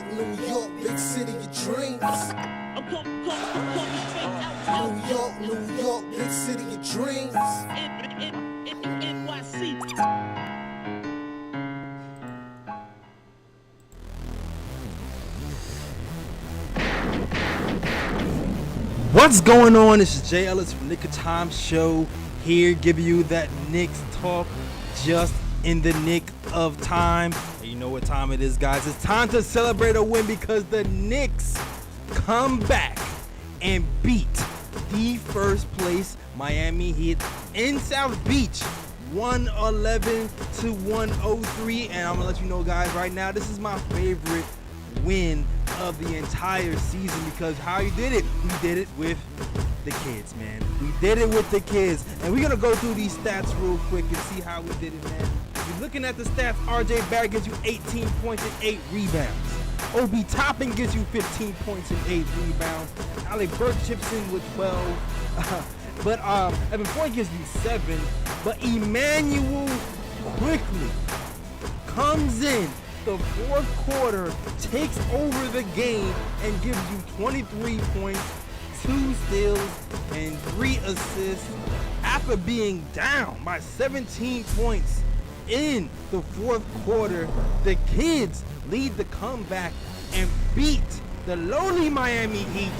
New York, big city of dreams. New York, big city of dreams. What's going on? This is Jay Ellis from Nick of Time Show here, giving you that Knicks talk just in the nick of time. And you know what time it is, guys. It's time to celebrate a win because the Knicks come back and beat the first place Miami Heat in South Beach, 111-103. And I'm gonna let you know, guys, right now, this is my favorite win of the entire season because how you did it, we did it with the kids, man. We did it with the kids, and we're gonna go through these stats real quick and see how we did it, man. You're looking at the stats. RJ Barrett gives you 18 points and 8 rebounds. Obi Toppin gives you 15 points and 8 rebounds. Alec Burke chips in with 12. But Evan Fournier gives you 7. But Immanuel Quickley comes in the fourth quarter, takes over the game, and gives you 23 points, 2 steals, and 3 assists after being down by 17 points in the fourth quarter. The kids lead the comeback and beat the lowly Miami Heat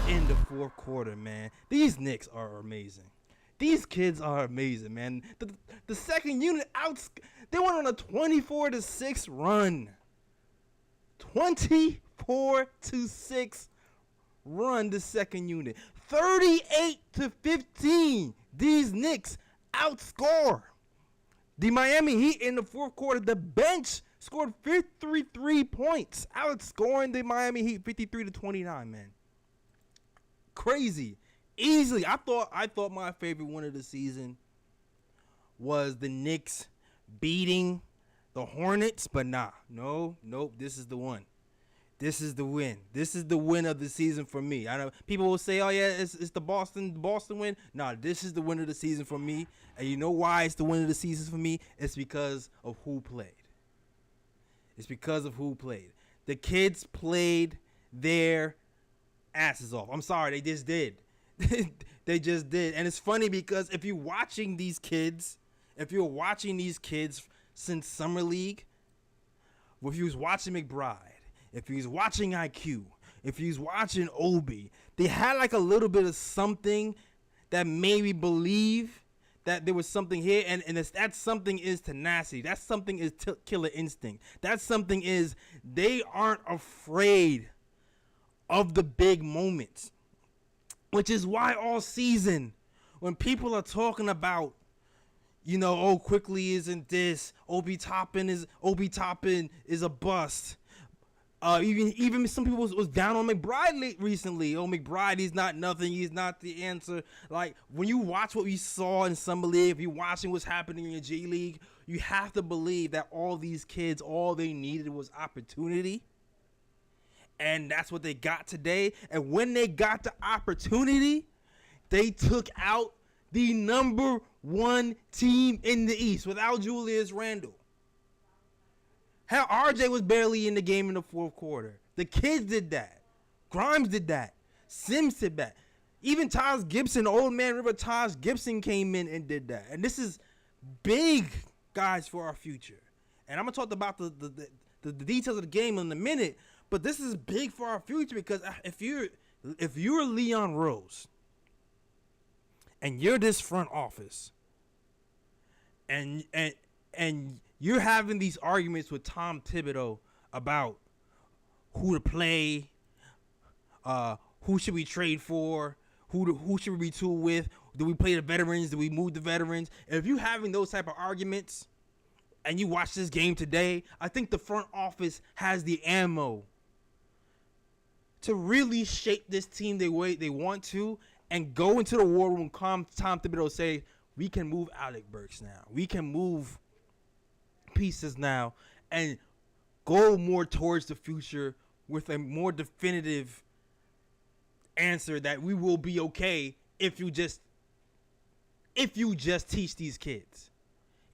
in the fourth quarter, man. These Knicks are amazing. These kids are amazing, man. The second unit they went on a 24-6 run. 24-6 run, the second unit. 38-15. These Knicks outscore the Miami Heat in the fourth quarter. The bench scored 53 points, outscoring the Miami Heat 53-29, man. Crazy. Easily. I thought my favorite win of the season was the Knicks beating the Hornets, but nope, this is the one. This is the win. This is the win of the season for me. I know people will say, oh yeah, it's the Boston win. Nah, this is the win of the season for me. And you know why it's the win of the season for me? It's because of who played. It's because of who played. The kids played their asses off. I'm sorry, they just did. They just did. And it's funny because if you're watching these kids since Summer League, if you was watching McBride, if you was watching IQ, if you was watching Obi, they had like a little bit of something that made me believe that there was something here, and that something is tenacity. That something is killer instinct. That something is they aren't afraid of the big moments, which is why all season when people are talking about, you know, oh, Quickley isn't this, Obi Toppin is a bust. Even some people was down on McBride recently. Oh, McBride, he's not nothing. He's not the answer. Like, when you watch what we saw in Summer League, if you're watching what's happening in G League, you have to believe that all these kids, all they needed was opportunity. And that's what they got today. And when they got the opportunity, they took out the number 1 team in the East without Julius Randle. Hell, RJ was barely in the game in the fourth quarter. The kids did that. Grimes did that. Sims did that. Even Taj Gibson, old man River Taj Gibson came in and did that. And this is big, guys, for our future. And I'm going to talk about the details of the game in a minute, but this is big for our future because if you're Leon Rose and you're this front office and you're having these arguments with Tom Thibodeau about who to play, who should we trade for, who should we retool with, do we play the veterans, do we move the veterans? If you're having those type of arguments and you watch this game today, I think the front office has the ammo to really shape this team the way they want to and go into the war room. Tom Thibodeau say, we can move Alec Burks now. We can move pieces now and go more towards the future with a more definitive answer that we will be okay if you just teach these kids,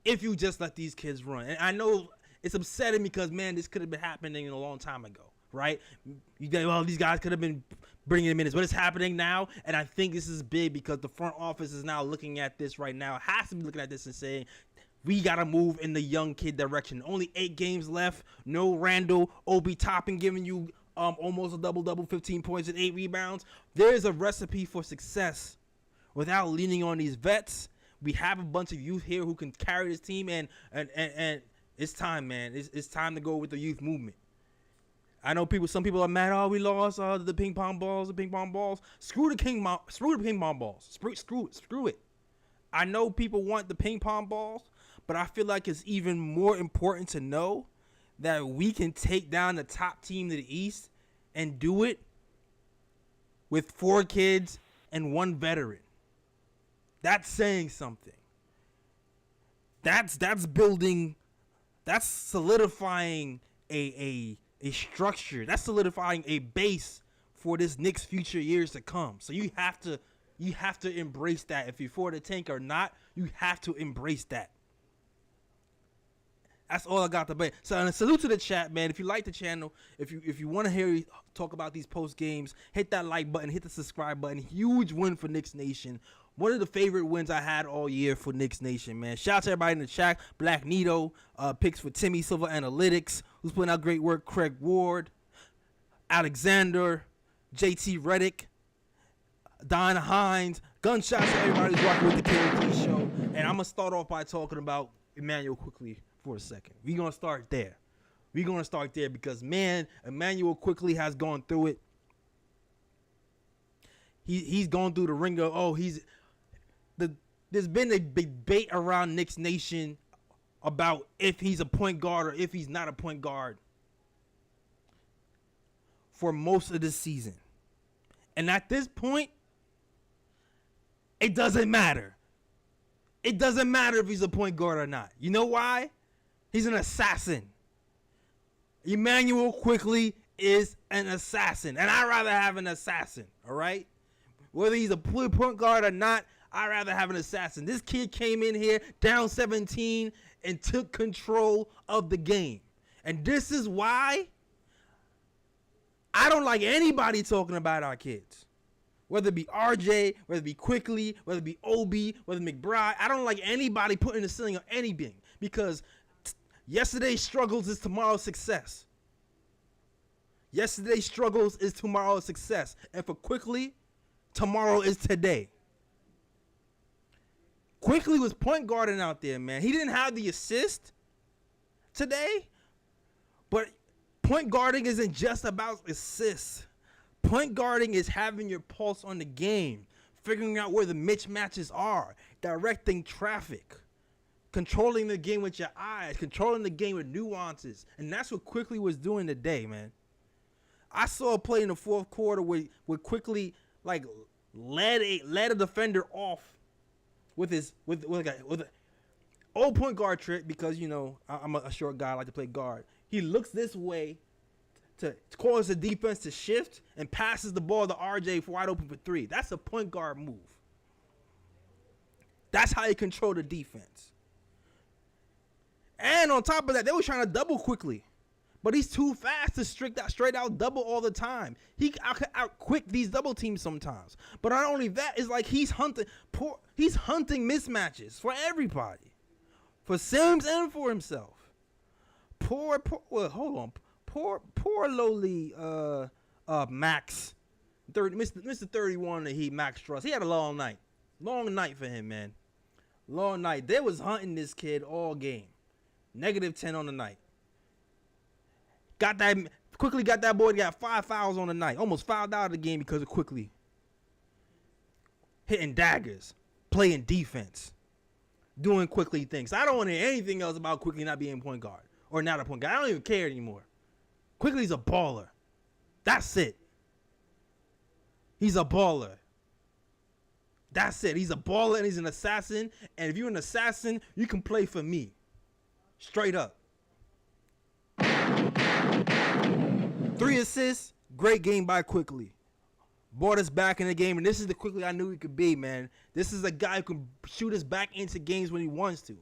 if you just let these kids run. And I know it's upsetting because, man, this could have been happening a long time ago, right? You think, well, these guys could have been bringing in minutes, but it's happening now, and I think this is big because the front office is now looking at this right now. It has to be looking at this and saying, we got to move in the young kid direction. Only 8 games left. No Randall, Obi Toppin giving you almost a double-double, 15 points and 8 rebounds. There's a recipe for success without leaning on these vets. We have a bunch of youth here who can carry this team, and it's time, man. It's time to go with the youth movement. I know some people are mad. Oh, we lost the ping pong balls. Screw the ping pong balls. Screw it. I know people want the ping pong balls, but I feel like it's even more important to know that we can take down the top team to the East and do it with 4 kids and 1 veteran. That's saying something. That's building. That's solidifying a structure. That's solidifying a base for this Knicks future years to come. So you have to embrace that. If you're for the tank or not, you have to embrace that. That's all I got to say. So, and a salute to the chat, man. If you like the channel, if you want to hear me talk about these post games, hit that like button, hit the subscribe button. Huge win for Knicks Nation. One of the favorite wins I had all year for Knicks Nation, man. Shout out to everybody in the chat. Black Nito, picks for Timmy Silver Analytics, who's putting out great work. Craig Ward, Alexander, JT Reddick, Don Hines. Gunshots to everybody who's rocking with the KOT show. And I'm going to start off by talking about Immanuel Quickley for a second. We're going to start there. Because, man, Immanuel Quickley has gone through it. He's gone through the ringer. There's been a big debate around Knicks Nation about if he's a point guard or if he's not a point guard for most of the season. And at this point, it doesn't matter. It doesn't matter if he's a point guard or not. You know why? He's an assassin. Immanuel Quickley is an assassin. And I'd rather have an assassin, all right? Whether he's a point guard or not, I'd rather have an assassin. This kid came in here down 17 and took control of the game. And this is why I don't like anybody talking about our kids. Whether it be RJ, whether it be Quickley, whether it be Obi, whether McBride. I don't like anybody putting the ceiling on anything. Because yesterday's struggles is tomorrow's success. Yesterday's struggles is tomorrow's success. And for Quickley, tomorrow is today. Quickley was point guarding out there, man. He didn't have the assist today, but point guarding isn't just about assists. Point guarding is having your pulse on the game, figuring out where the mismatches are, directing traffic, controlling the game with your eyes, controlling the game with nuances. And that's what Quickley was doing today, man. I saw a play in the fourth quarter where Quickley like led a defender off with an old point guard trick, because you know I'm a short guy, I like to play guard. He looks this way to cause the defense to shift and passes the ball to RJ wide open for 3. That's a point guard move. That's how you control the defense. And on top of that, they were trying to double Quickley, but he's too fast to straight out double all the time. He out quick these double teams sometimes. But not only that, it's like he's hunting mismatches for everybody, for Sims and for himself. Poor lowly Max, Mr. 31 that he Max Truss. He had a long night for him, man. Long night. They was hunting this kid all game. -10 on the night. Quickley got that boy. Got 5 fouls on the night. Almost fouled out of the game because of Quickley hitting daggers, playing defense, doing Quickley things. I don't want to hear anything else about Quickley not being a point guard or not a point guard. I don't even care anymore. Quickley's a baller. That's it. He's a baller. That's it. He's a baller and he's an assassin. And if you're an assassin, you can play for me. Straight up. 3 assists. Great game by Quickley. Brought us back in the game. And this is the Quickley I knew he could be, man. This is a guy who can shoot us back into games when he wants to.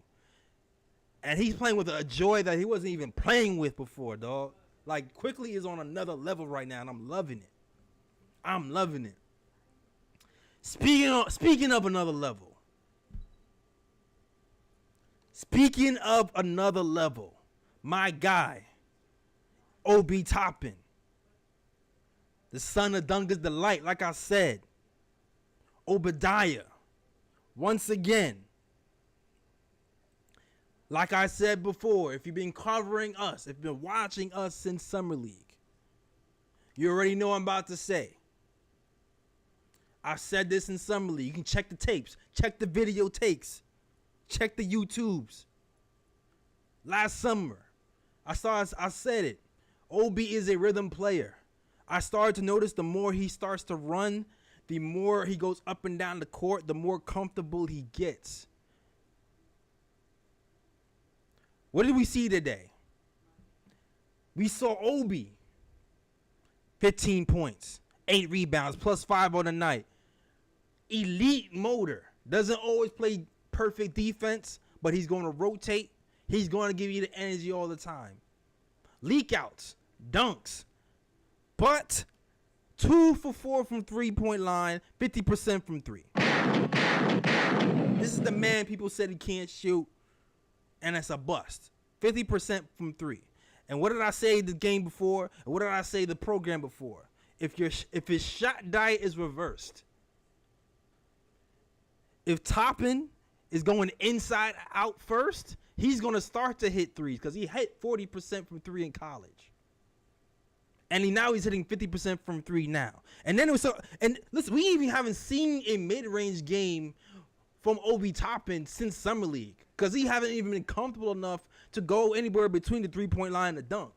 And he's playing with a joy that he wasn't even playing with before, dog. Like, Quickley is on another level right now, and I'm loving it. I'm loving it. Speaking of another level. Speaking of another level, my guy, Obi Toppin, the son of Duncan's Delight, like I said, Obadiah, once again, like I said before, if you've been covering us, if you've been watching us since Summer League, you already know what I'm about to say. I said this in Summer League. You can check the tapes, check the videotapes, check the YouTubes. Last summer, I said it. Obi is a rhythm player. I started to notice the more he starts to run, the more he goes up and down the court, the more comfortable he gets. What did we see today? We saw Obi, 15 points, 8 rebounds, +5 on the night. Elite motor. Doesn't always play perfect defense, but he's going to rotate. He's going to give you the energy all the time. Leak outs, dunks, but 2 for 4 from three-point line, 50% from three. This is the man people said he can't shoot, and it's a bust. 50% from three. And what did I say the game before? And what did I say the program before? If his shot diet is reversed, if Toppin is going inside out first, he's going to start to hit threes because he hit 40% from three in college. And now he's hitting 50% from three now. And then it was and listen, we even haven't seen a mid-range game from Obi Toppin since Summer League because he haven't even been comfortable enough to go anywhere between the three-point line and the dunk.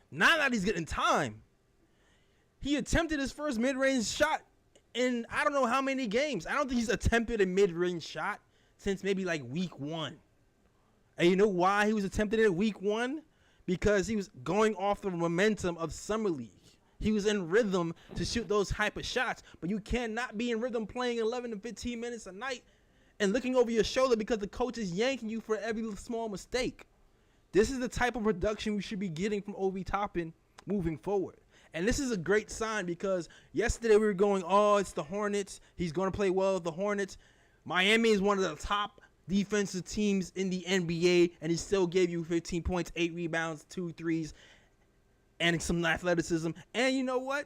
Now that he's getting time, he attempted his first mid-range shot in I don't know how many games. I don't think he's attempted a mid-range shot since maybe like week 1. And you know why he was attempting it week 1? Because he was going off the momentum of Summer League. He was in rhythm to shoot those type of shots. But you cannot be in rhythm playing 11 to 15 minutes a night and looking over your shoulder because the coach is yanking you for every small mistake. This is the type of production we should be getting from Obi Toppin moving forward. And this is a great sign because yesterday we were going, oh, it's the Hornets. He's going to play well with the Hornets. Miami is one of the top defensive teams in the NBA, and he still gave you 15 points, 8 rebounds, 2 threes, and some athleticism. And you know what?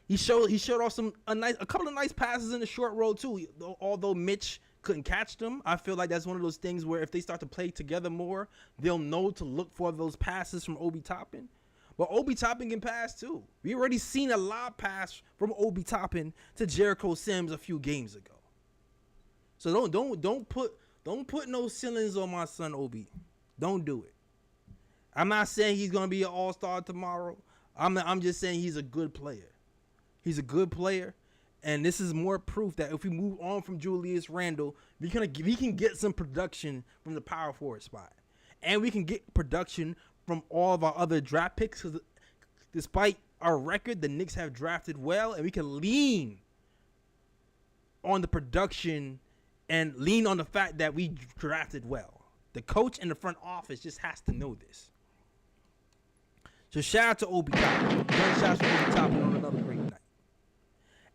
He showed off a couple of nice passes in the short roll too. Although Mitch couldn't catch them, I feel like that's one of those things where if they start to play together more, they'll know to look for those passes from Obi Toppin. But Obi Toppin can pass too. We already seen a lob pass from Obi Toppin to Jericho Sims a few games ago. So don't put no ceilings on my son Obi. Don't do it. I'm not saying he's gonna be an all-star tomorrow. I'm just saying he's a good player. He's a good player, and this is more proof that if we move on from Julius Randle, we can get some production from the power forward spot, and we can get production from all of our other draft picks. Because despite our record, the Knicks have drafted well, and we can lean on the production and lean on the fact that we drafted well. The coach and the front office just has to know this. So shout out to Obi Toppin. Gunshots for Obi Toppin on another great night.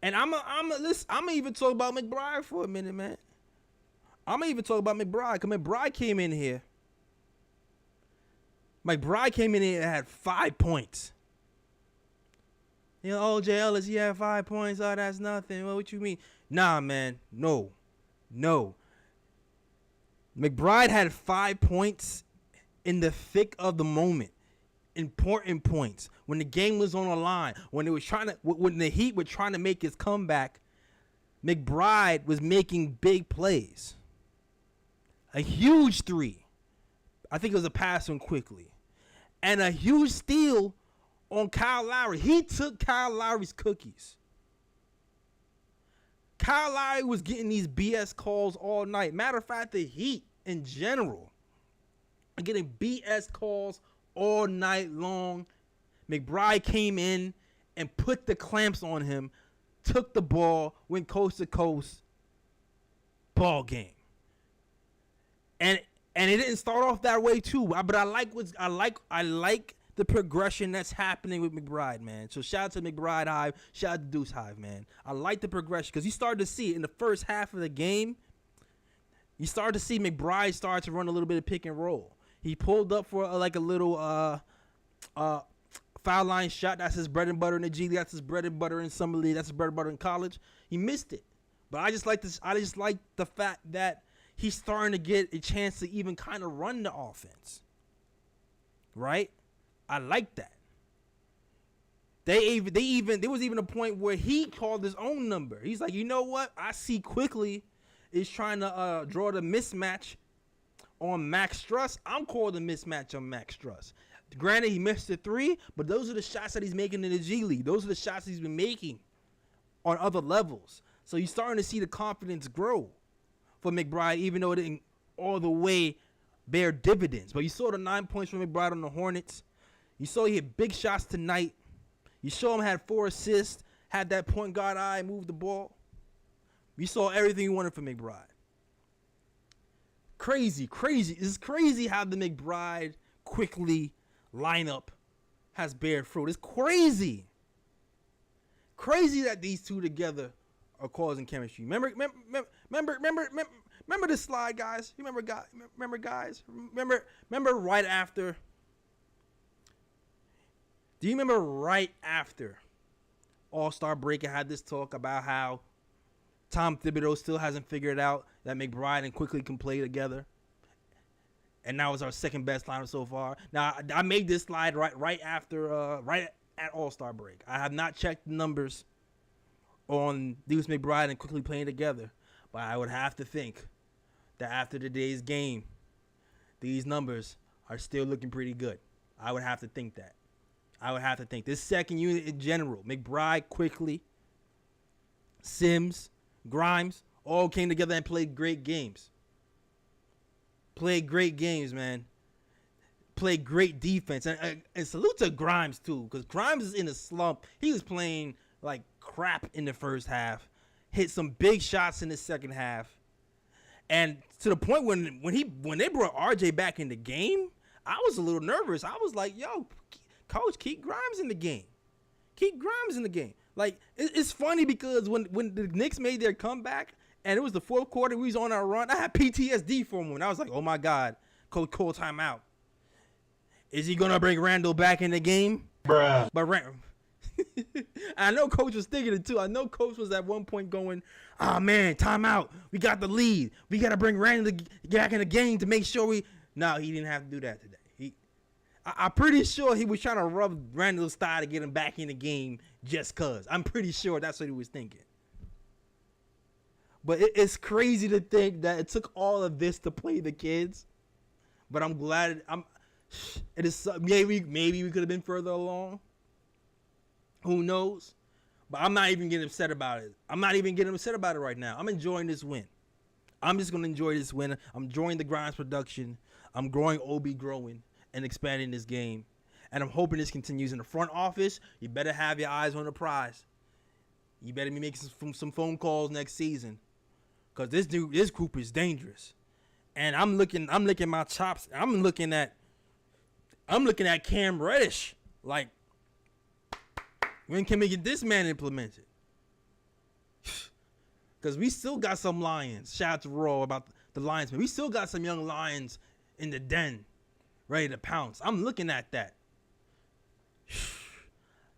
And I'm gonna even talk about McBride for a minute, man. I'm gonna even talk about McBride because McBride came in here. McBride came in here and had 5 points. You know, oh, J. Ellis, he had 5 points. Oh, that's nothing. Well, what you mean? Nah, man. No. McBride had 5 points in the thick of the moment. Important points. When the game was on the line. When the Heat were trying to make his comeback, McBride was making big plays. A huge 3. I think it was a pass from Quickley. And a huge steal on Kyle Lowry. He took Kyle Lowry's cookies. Kyle Lowry was getting these BS calls all night. Matter of fact, the Heat in general are getting BS calls all night long. McBride came in and put the clamps on him, took the ball, went coast to coast. Ball game. And it didn't start off that way too. But I like the progression that's happening with McBride, man. So shout out to McBride Hive. Shout out to Deuce Hive, man. I like the progression because you started to see it in the first half of the game. You started to see McBride start to run a little bit of pick and roll. He pulled up for like a little foul line shot. That's his bread and butter in the G League. That's his bread and butter in Summer League. That's his bread and butter in college. He missed it. But I just like this. I just like the fact that he's starting to get a chance to even kind of run the offense. Right? I like that. There was even a point where he called his own number. He's like, you know what? I see Quickley is trying to draw the mismatch on Max Struss. I'm calling the mismatch on Max Struss. Granted, he missed the 3, but those are the shots that he's making in the G League. Those are the shots he's been making on other levels. So you're starting to see the confidence grow for McBride, even though it didn't all the way bear dividends. But you saw the 9 points from McBride on the Hornets. You saw he hit big shots tonight. You saw him had 4 assists, had that point guard eye, moved the ball. You saw everything you wanted from McBride. Crazy. It's crazy how the McBride Quickley lineup has bared fruit. It's crazy. Crazy that these two together are causing chemistry. Remember this slide, guys? You remember guys? Remember right after? Do you remember right after All-Star break? I had this talk about how Tom Thibodeau still hasn't figured out that McBride and Quickley can play together. And that was our second best lineup so far. Now, I made this slide right at All-Star break. I have not checked the numbers on Deuce McBride and Quickley playing together, but I would have to think that after today's game, these numbers are still looking pretty good. I would have to think that. This second unit in general, McBride, Quickley, Sims, Grimes, all came together and played great games. Man. Played great defense. And salute to Grimes, too, because Grimes is in a slump. He was playing like crap in the first half. Hit some big shots in the second half. And to the point when they brought RJ back in the game, I was a little nervous. I was like, yo, coach, keep Grimes in the game. Like, it's funny because when the Knicks made their comeback and it was the fourth quarter, we was on our run, I had PTSD for a moment. I was like, oh, my God, Coach Cole, timeout. Is he going to bring Randall back in the game? Bruh. But I know Coach was thinking it, too. I know Coach was at one point going, oh, man, timeout. We got the lead. We got to bring Randall back in the game to make sure we – no, he didn't have to do that today. I'm pretty sure he was trying to rub Randall's thigh to get him back in the game just because. I'm pretty sure that's what he was thinking. But it's crazy to think that it took all of this to play the kids. But I'm glad it is. Maybe we could have been further along. Who knows? But I'm not even getting upset about it. I'm not even getting upset about it right now. I'm enjoying this win. I'm just going to enjoy this win. I'm enjoying the Grimes production. I'm growing Obi growing and expanding this game. And I'm hoping this continues in the front office. You better have your eyes on the prize. You better be making some phone calls next season. Because this group is dangerous. And I'm licking my chops. I'm looking at Cam Reddish. Like, when can we get this man implemented? Because we still got some Lions. Shout out to Raw about the Lions, man. We still got some young Lions in the den, ready to pounce. I'm looking at that.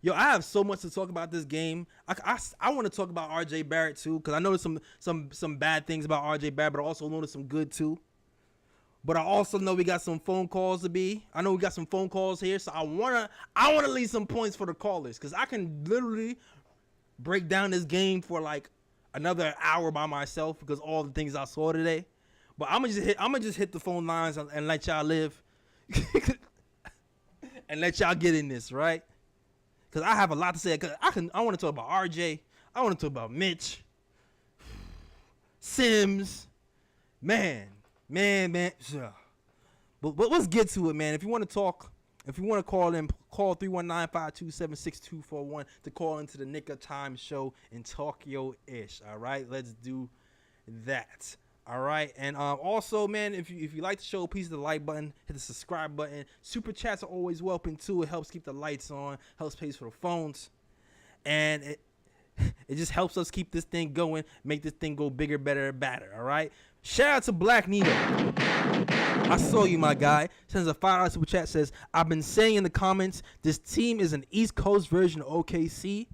Yo, I have so much to talk about this game. I want to talk about RJ Barrett too, because I noticed some bad things about RJ Barrett, but I also noticed some good too. But I also know we got some phone calls to be. I know we got some phone calls here, so I wanna leave some points for the callers, because I can literally break down this game for like another hour by myself because all the things I saw today. But I'm gonna just hit the phone lines and let y'all live. And let y'all get in this, right? Because I have a lot to say. Cause I want to talk about RJ. I want to talk about Mitch. Sims. Man. But let's get to it, man. If you want to talk, if you want to call in, call 319-527-6241 to call into the Nick of Time show and talk your ish. All right? Let's do that. All right, and also, man, if you like the show, please hit the like button, hit the subscribe button. Super chats are always welcome too. It helps keep the lights on, helps pay for the phones, and it just helps us keep this thing going, make this thing go bigger, better, and badder. All right. Shout out to Black Nito. I saw you, my guy. Sends a $5 super chat. Says, I've been saying in the comments, this team is an East Coast version of OKC.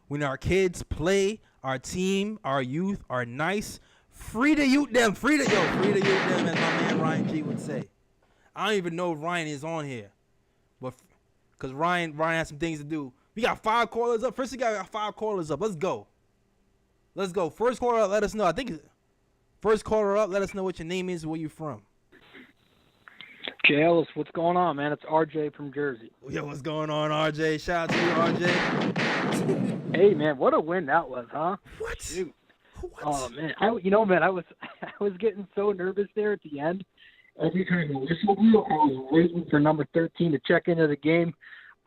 When our kids play, our team, our youth are nice. Free to youth them. Free to youth them, as my man Ryan G would say. I don't even know if Ryan is on here, but because Ryan has some things to do. We got 5 callers up. First, we got 5 callers up. Let's go. First caller up, let us know. I think first caller up, let us know what your name is, where you from. Jay Ellis, what's going on, man? It's RJ from Jersey. Yo, what's going on, RJ? Shout out to you, RJ. Hey, man, what a win that was, huh? What? Dude. What? Oh, man. I was getting so nervous there at the end. Every time the whistle blew, I was waiting for number 13 to check into the game.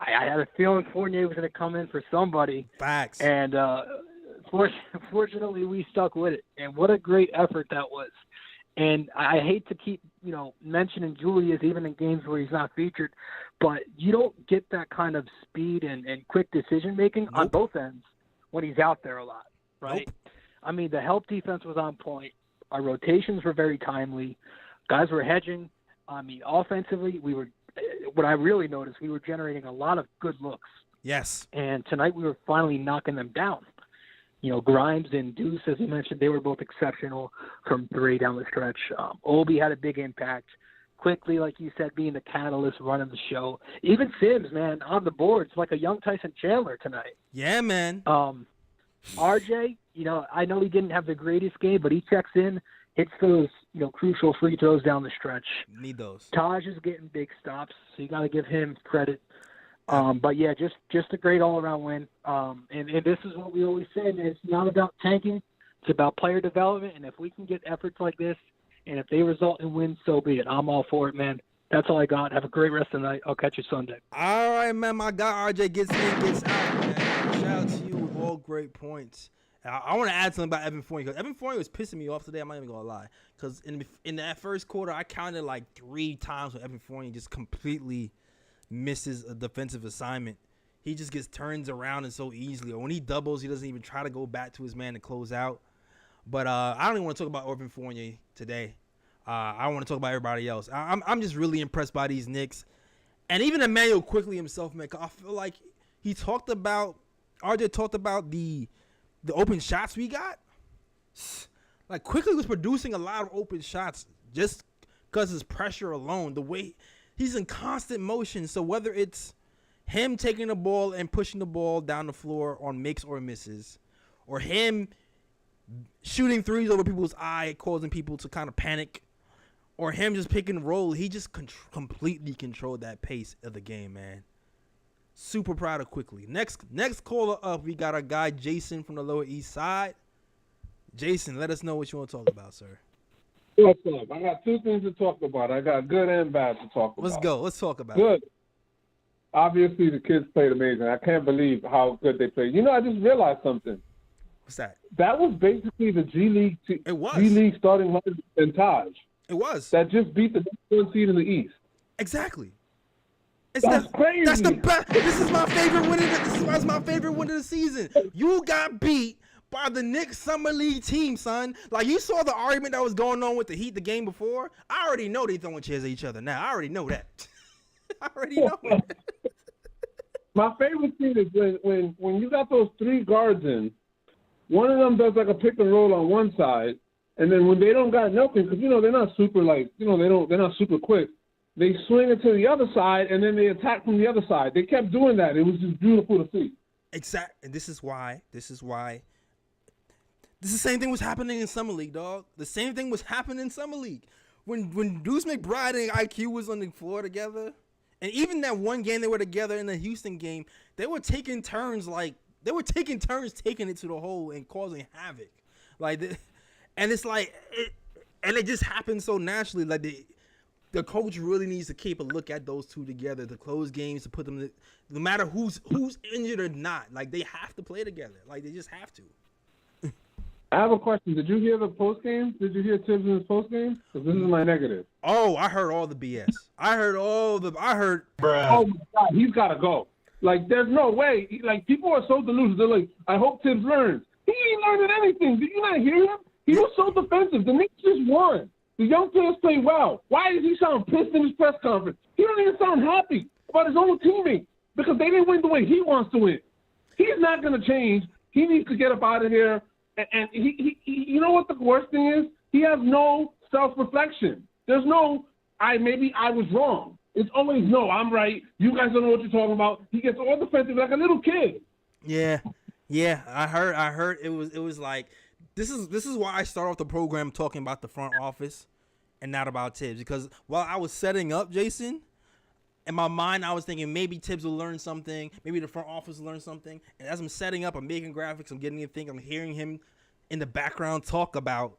I had a feeling Fournier was going to come in for somebody. Facts. And fortunately, we stuck with it. And what a great effort that was. And I hate to keep, mentioning Julius even in games where he's not featured, but you don't get that kind of speed and quick decision-making on both ends when he's out there a lot, right? Nope. I mean, the help defense was on point. Our rotations were very timely. Guys were hedging. I mean, offensively, what I really noticed, we were generating a lot of good looks. Yes. And tonight we were finally knocking them down. Grimes and Deuce, as you mentioned, they were both exceptional from 3 down the stretch. Obi had a big impact. Quickly, like you said, being the catalyst, running the show. Even Sims, man, on the boards, like a young Tyson Chandler tonight. Yeah, man. RJ, I know he didn't have the greatest game, but he checks in, hits those, crucial free throws down the stretch. Need those. Taj is getting big stops, so you got to give him credit. But yeah, just a great all-around win. And this is what we always said. It's not about tanking. It's about player development. And if we can get efforts like this, and if they result in wins, so be it. I'm all for it, man. That's all I got. Have a great rest of the night. I'll catch you Sunday. All right, man. My guy RJ gets in, gets out, man. Shout out to you with all great points. I want to add something about Evan Fournier, because Evan Fournier was pissing me off today. I'm not even going to lie. Because in that first quarter, I counted like 3 times when Evan Fournier just completely misses a defensive assignment. He just gets turns around and so easily. Or when he doubles, he doesn't even try to go back to his man to close out. But I don't even want to talk about Evan Fournier today. I want to talk about everybody else. I'm just really impressed by these Knicks. And even Immanuel Quickley himself, man, I feel like RJ talked about the open shots we got. Like, Quickley was producing a lot of open shots just because his pressure alone, the way he's in constant motion. So whether it's him taking the ball and pushing the ball down the floor on makes or misses, or him shooting threes over people's eye, causing people to kind of panic, or him just pick and roll, he just completely controlled that pace of the game, man. Super proud of Quickley. Next caller up, we got our guy Jason from the Lower East Side. Jason, let us know what you want to talk about, sir. What's up? I got 2 things to talk about. I got good and bad to talk about. Let's go. Let's talk about good. it. Obviously, the kids played amazing. I can't believe how good they played. I just realized something. What's that? That was basically the G League. It was. G League starting lineup and Taj. It was. That just beat the number 1 seed in the East. Exactly. That's crazy. That's the best. This is my favorite win. This is my favorite win of the season. You got beat by the Knicks Summer League team, son. Like, you saw the argument that was going on with the Heat the game before. I already know they throwing chairs at each other now. I already know that. I already know it. My favorite thing is when you got those 3 guards in, one of them does like a pick and roll on one side, and then when they don't got nothing, because they're not super they're not super quick. They swing it to the other side, and then they attack from the other side. They kept doing that. It was just beautiful to see. Exactly. And this is why. This is the same thing was happening in Summer League, dog. The same thing was happening in Summer League. When Deuce McBride and IQ was on the floor together, and even that one game they were together in the Houston game, they were taking turns taking it to the hole and causing havoc. And it's like, it just happens so naturally. Like, the coach really needs to keep a look at those 2 together, to close games, to put them, no matter who's injured or not. Like, they have to play together. Like, they just have to. I have a question. Did you hear the post game? Did you hear Tibbs in his post game? Because this is my negative. Oh, I heard all the BS. I heard. Oh my God, he's got to go. Like, there's no way. Like, people are so delusional. They're like, I hope Tibbs learns. He ain't learning anything. Did you not hear him? He was so defensive. The Knicks just won. The young players play well. Why does he sound pissed in his press conference? He don't even sound happy about his own teammates because they didn't win the way he wants to win. He's not going to change. He needs to get up out of here. And he, you know what the worst thing is? He has no self-reflection. There's no, maybe I was wrong. It's always, no, I'm right. You guys don't know what you're talking about. He gets all defensive like a little kid. Yeah. I heard it was like, this is why I start off the program talking about the front office and not about Tibbs. Because while I was setting up Jason, in my mind, I was thinking maybe Tibbs will learn something. Maybe the front office will learn something. And as I'm setting up, I'm making graphics. I'm getting him to think. I'm hearing him in the background talk about,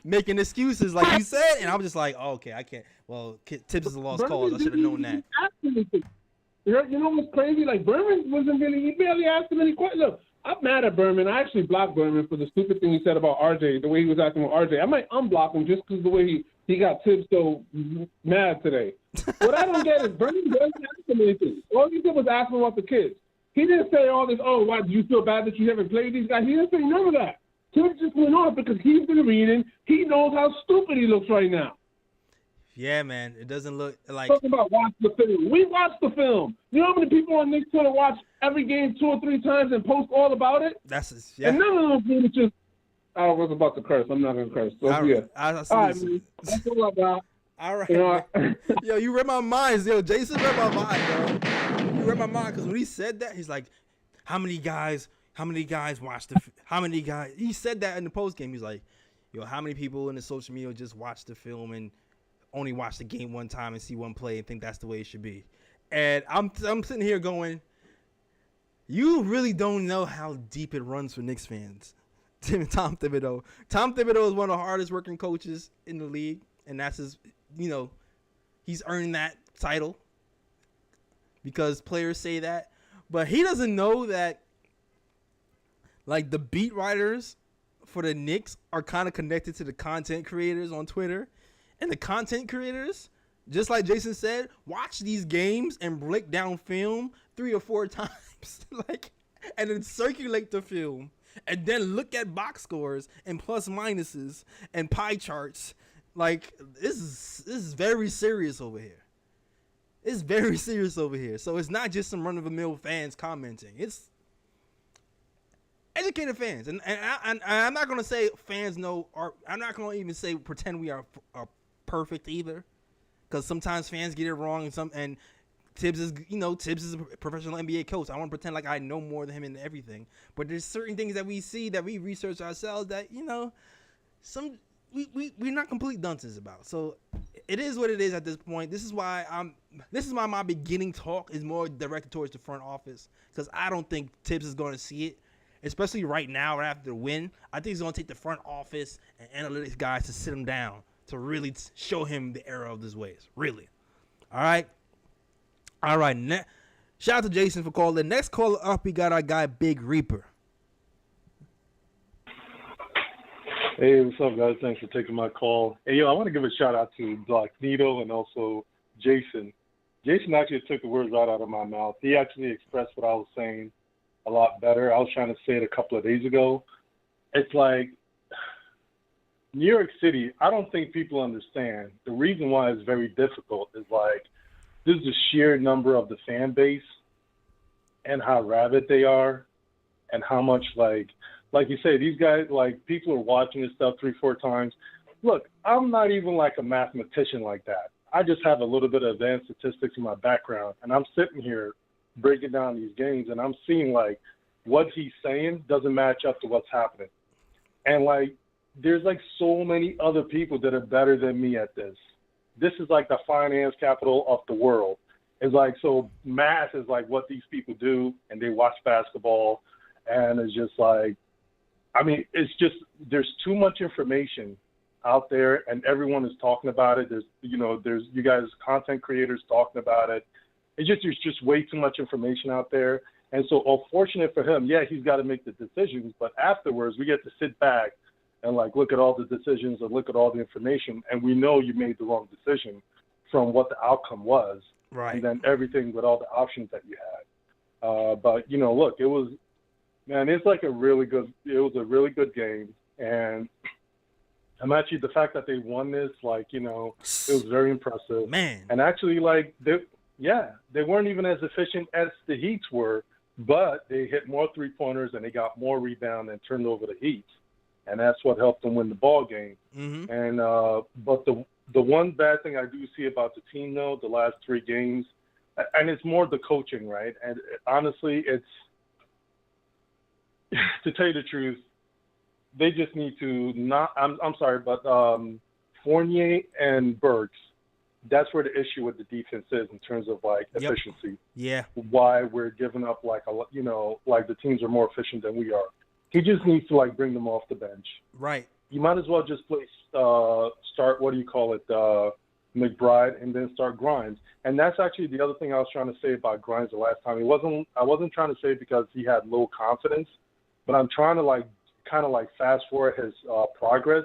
making excuses like you said. And I'm just like, oh, okay, I can't. Well, Tibbs is a lost cause. I should have known that. You know what's crazy? Like, Berman he barely asked him any questions. Look, I'm mad at Berman. I actually blocked Berman for the stupid thing he said about RJ, the way he was acting with RJ. I might unblock him just because the way he got Tibbs so mad today. What I don't get is Berman doesn't ask him anything. All he did was ask him about the kids. He didn't say all this, oh, why, do you feel bad that you haven't played these guys? He didn't say none of that. Tibbs just went off because he's been reading. He knows how stupid he looks right now. Yeah, man. It doesn't look like... Talking about watch the film. We watched the film. You know how many people on Knicks Twitter watch every game 2 or 3 times and post all about it? Yeah. And none of those people just... I was about to curse. I'm not going to curse. So, yeah. All right, man. That's all I got. All right. Yo, you read my mind. Yo, Jason read my mind, bro. You read my mind because when he said that, he's like, how many guys watched how many guys... He said that in the post game. He's like, yo, how many people in the social media just watch the film and only watch the game one time and see one play and think that's the way it should be? And I'm sitting here going, you really don't know how deep it runs for Knicks fans. Tom Thibodeau. Tom Thibodeau is one of the hardest working coaches in the league, and that's his, he's earned that title because players say that. But he doesn't know that, like, the beat writers for the Knicks are kind of connected to the content creators on Twitter. And the content creators, just like Jason said, watch these games and break down film 3 or 4 times, and then circulate the film, and then look at box scores and plus minuses and pie charts. Like, this is very serious over here. It's very serious over here. So it's not just some run-of-the-mill fans commenting. It's educated fans, and I'm not gonna say fans know, or I'm not gonna even say pretend we are perfect either, because sometimes fans get it wrong, and Tibbs is a professional NBA coach. I want to pretend like I know more than him in everything, but there's certain things that we see that we research ourselves that we're not complete dunces about. So it is what it is at this point. This is why my beginning talk is more directed towards the front office, because I don't think Tibbs is going to see it. Especially right now, right after the win, I think he's going to take the front office and analytics guys to sit him down to really show him the error of his ways. Really. All right. Shout out to Jason for calling. Next caller up, we got our guy, Big Reaper. Hey, what's up, guys? Thanks for taking my call. Hey, I want to give a shout out to Blacknedo and also Jason. Jason actually took the words right out of my mouth. He actually expressed what I was saying a lot better. I was trying to say it a couple of days ago. It's like New York City, I don't think people understand. The reason why it's very difficult is like this is the sheer number of the fan base and how rabid they are and how much like you say, these guys, like people are watching this stuff 3-4 times. Look, I'm not even like a mathematician like that. I just have a little bit of advanced statistics in my background, and I'm sitting here breaking down these games, and I'm seeing like what he's saying doesn't match up to what's happening. And like there's like so many other people that are better than me at this. This is like the finance capital of the world. It's like, so math is like what these people do, and they watch basketball, and it's just like, I mean, it's just, there's too much information out there, and everyone is talking about it. There's you guys content creators talking about it. There's just way too much information out there, And so, unfortunate for him, yeah, he's got to make the decisions, but afterwards, we get to sit back and like look at all the decisions and look at all the information, and we know you made the wrong decision from what the outcome was, Right. and then everything with all the options that you had. But you know, look, it was, man, it was a really good game, and I'm actually, the fact that they won this, like, you know, it was very impressive. Man. And actually, like, they weren't even as efficient as the Heats were, but they hit more three-pointers and they got more rebound and turned over the Heat. And that's what helped them win the ball game. Mm-hmm. And but the one bad thing I do see about the team, though, the last three games, and it's more the coaching, right? And honestly, it's, to tell you the truth, they just need to not. I'm sorry, but Fournier and Burks. That's where the issue with the defense is in terms of like efficiency. Yeah. Why we're giving up like like the teams are more efficient than we are. He just needs to like bring them off the bench. Right. You might as well just play start McBride and then start Grimes. And that's actually the other thing I was trying to say about Grimes the last time. I wasn't trying to say because he had low confidence, but I'm trying to like kind of like fast forward his progress,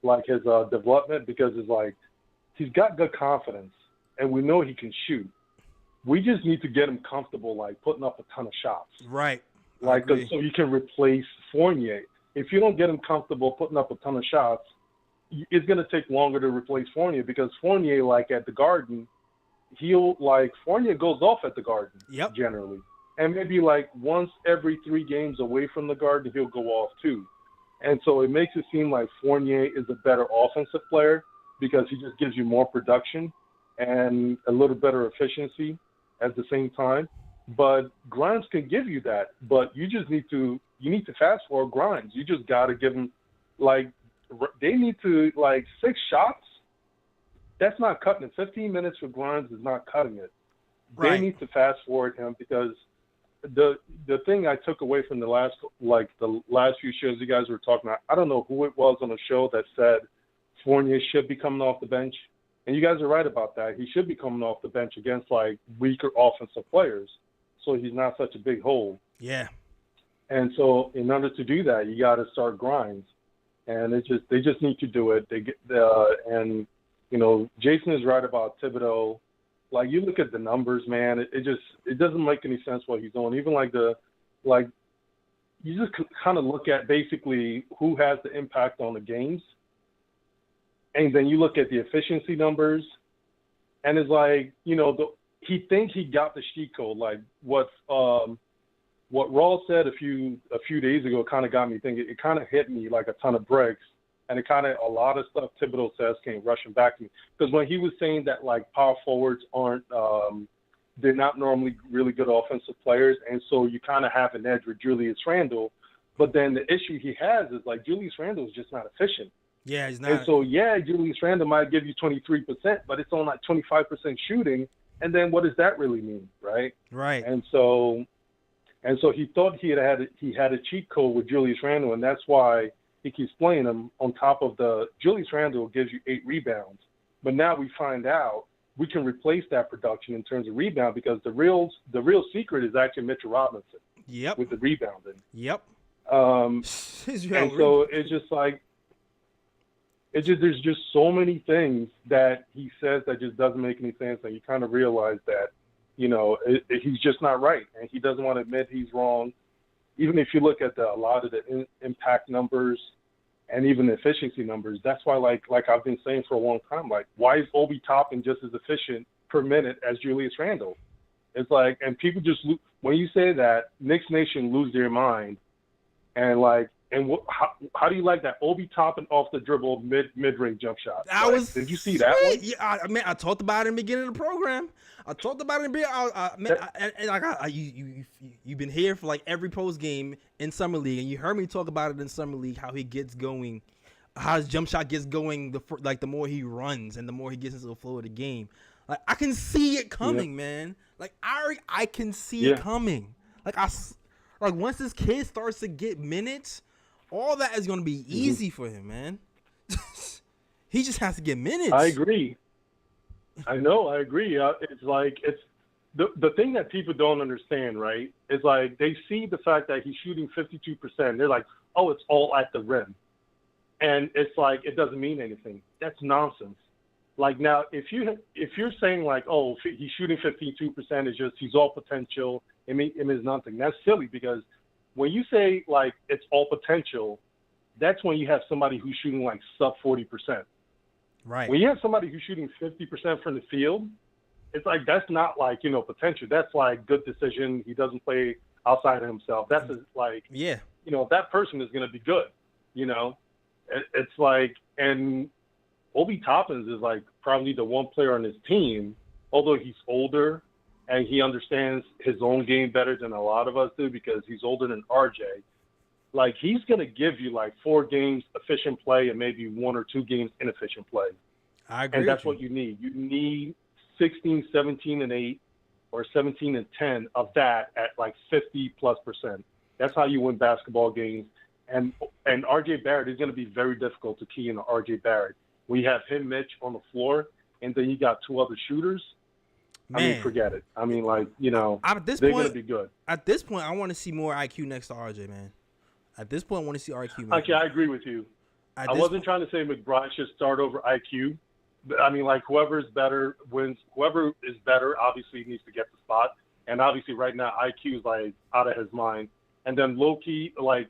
like his development, because it's like he's got good confidence and we know he can shoot. We just need to get him comfortable, like putting up a ton of shots. Right. Like, so you can replace Fournier. If you don't get him comfortable putting up a ton of shots, it's going to take longer to replace Fournier, because Fournier, like at the Garden, Fournier goes off at the Garden. Yep. Generally. And maybe like once every 3 games away from the Garden, he'll go off too. And so it makes it seem like Fournier is a better offensive player because he just gives you more production and a little better efficiency at the same time. But Grimes can give you that, but you need to fast forward Grimes. You just got to give him, like, they need to, like, 6 shots. That's not cutting it. 15 minutes for Grimes is not cutting it. Right. They need to fast forward him, because the thing I took away from the last few shows you guys were talking about, I don't know who it was on the show that said Fournier should be coming off the bench. And you guys are right about that. He should be coming off the bench against, like, weaker offensive players, so he's not such a big hole. Yeah. And so in order to do that, you got to start Grimes. And they just need to do it. And, you know, Jason is right about Thibodeau. Like, you look at the numbers, man, it doesn't make any sense what he's doing. Even you just kind of look at basically who has the impact on the games. And then you look at the efficiency numbers, and it's like, you know, he thinks he got the cheat code. Like what Rawls said a few days ago kind of got me thinking. It kind of hit me like a ton of bricks, and a lot of stuff Thibodeau says came rushing back to me. Because when he was saying that, like, power forwards aren't, they're not normally really good offensive players, and so you kind of have an edge with Julius Randle. But then the issue he has is, like, Julius Randle is just not efficient. Yeah, he's not. And so, yeah, Julius Randle might give you 23%, but it's on like 25% shooting. And then what does that really mean, right? Right. And so he thought he had a cheat code with Julius Randle, and that's why he keeps playing him on top of the Julius Randle gives you 8 rebounds. But now we find out we can replace that production in terms of rebound, because the real secret is actually Mitchell Robinson. Yep. With the rebounding. Yep. And so it's just like, there's just so many things that he says that just doesn't make any sense, and you kind of realize that, you know, he's just not right, and he doesn't want to admit he's wrong. Even if you look at a lot of the impact numbers and even the efficiency numbers, that's why, like I've been saying for a long time, like, why is Obi Toppin just as efficient per minute as Julius Randle? It's like, and people just, when you say that, Knicks Nation lose their mind, and like, and how do you like that Obi Toppin off the dribble mid-range jump shot? Did you see that one? Yeah, I talked about it in the beginning of the program. I talked about it in the beginning. You've been here for like every post game in summer league, and you heard me talk about it in summer league, how he gets going, how his jump shot gets going. The more he runs and the more he gets into the flow of the game. Like, I can see it coming, man. Like, I can see it coming. Like, once this kid starts to get minutes, all that is going to be easy for him, man. He just has to get minutes. I agree. I know. I agree. It's like the thing that people don't understand, right, is like they see the fact that he's shooting 52%. They're like, oh, it's all at the rim. And it's like, it doesn't mean anything. That's nonsense. Like now, if you're saying like, oh, he's shooting 52%, is just he's all potential, it means nothing. That's silly, because when you say like it's all potential, that's when you have somebody who's shooting like sub 40%. Right. When you have somebody who's shooting 50% from the field, it's like that's not like, potential. That's like good decision. He doesn't play outside of himself. That's like, that person is going to be good. It's like, and Obi Toppins is like probably the one player on his team, although he's older and he understands his own game better than a lot of us do because he's older than RJ. Like, he's going to give you like 4 games efficient play and maybe 1 or 2 games inefficient play. I agree. And that's what you need. You need 16, 17, and 8 or 17 and 10 of that at like 50+%. That's how you win basketball games. And RJ Barrett is going to be very difficult to key into RJ Barrett. We have him, Mitch, on the floor, and then you got 2 other shooters. Man. I mean, forget it. I mean, like, they're going to be good. At this point, I want to see more IQ next to RJ, man. At this point, I want to see IQ. Okay, I agree with you. I wasn't trying to say McBride should start over IQ. I mean, like, whoever is better wins. Whoever is better obviously needs to get the spot. And obviously right now, IQ is, like, out of his mind. And then low-key, like,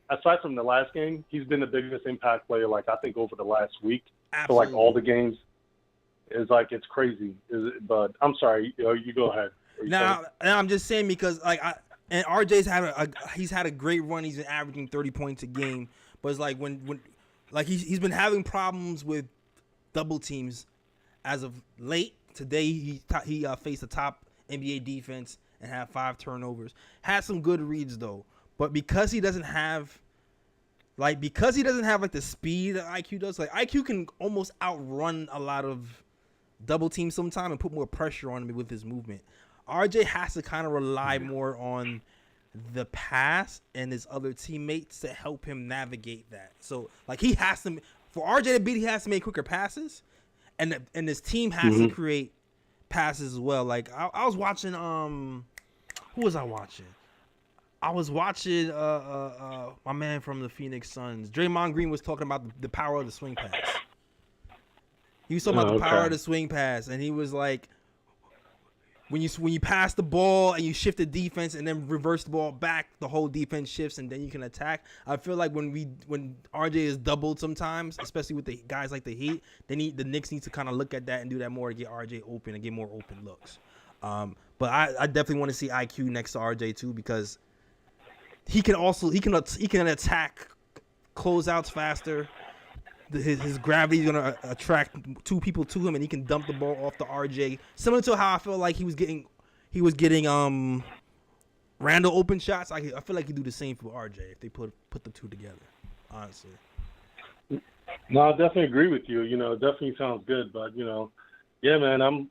aside from the last game, he's been the biggest impact player, like, I think over the last week. Absolutely. So, like, all the games is, like, it's crazy. But I'm sorry. You go ahead. Now, I'm just saying because, like, and RJ's had a great run. He's been averaging 30 points a game. But it's like when he's been having problems with double teams as of late. Today he faced a top NBA defense and had 5 turnovers. Had some good reads though. But because he doesn't have like the speed that IQ does, like IQ can almost outrun a lot of double teams sometimes and put more pressure on him with his movement. RJ has to kind of rely more on the pass and his other teammates to help him navigate that. So, like, he has to, for RJ to beat, he has to make quicker passes, and his team has to create passes as well. Like, I was watching, who was I watching? I was watching my man from the Phoenix Suns. Draymond Green was talking about the power of the swing pass. He was talking about the power of the swing pass, and he was like, when you pass the ball and you shift the defense and then reverse the ball back, the whole defense shifts and then you can attack. I feel like when RJ is doubled sometimes, especially with the guys like the Heat, the Knicks need to kind of look at that and do that more to get RJ open and get more open looks. But I definitely want to see IQ next to RJ too, because he can attack closeouts faster. His gravity is gonna attract 2 people to him, and he can dump the ball off to RJ. Similar to how I feel like he was getting Randall open shots. I feel like he do the same for RJ if they put the 2 together. Honestly. No, I definitely agree with you. It definitely sounds good, but yeah, man, I'm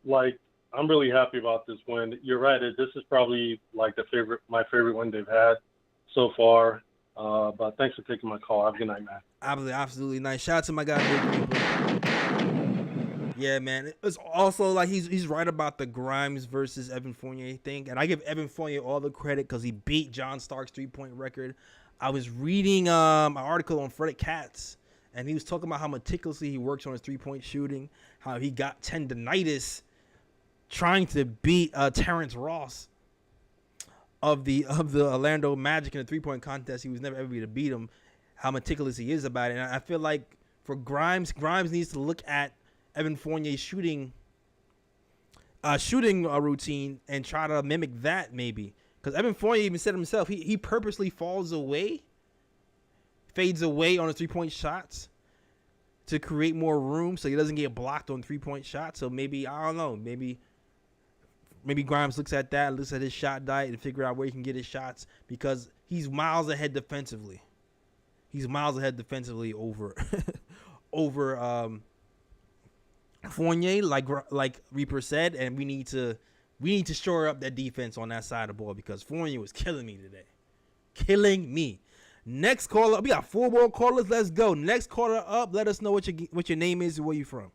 really happy about this win. You're right. This is probably like my favorite win they've had so far. But thanks for taking my call. Have a good night, man. Absolutely nice. Shout out to my guy, Big People. Yeah, man. It's also like he's right about the Grimes versus Evan Fournier thing, and I give Evan Fournier all the credit because he beat John Stark's 3-point record. I was reading an article on Frederick Katz, and he was talking about how meticulously he works on his 3-point shooting, how he got tendinitis trying to beat Terrence Ross of the Orlando Magic in the 3-point contest. He was never able to beat him. How meticulous he is about it. And I feel like for Grimes needs to look at Evan Fournier's shooting routine and try to mimic that maybe. Because Evan Fournier even said himself, he purposely fades away on his 3-point shots to create more room so he doesn't get blocked on 3-point shots. So maybe, I don't know, maybe Grimes looks at that, looks at his shot diet and figure out where he can get his shots, because he's miles ahead defensively. He's miles ahead defensively over Fournier, like Reaper said, and we need to shore up that defense on that side of the ball, because Fournier was killing me today. Killing me. Next caller, we got 4 more callers. Let's go. Next caller up, let us know what your name is and where you from.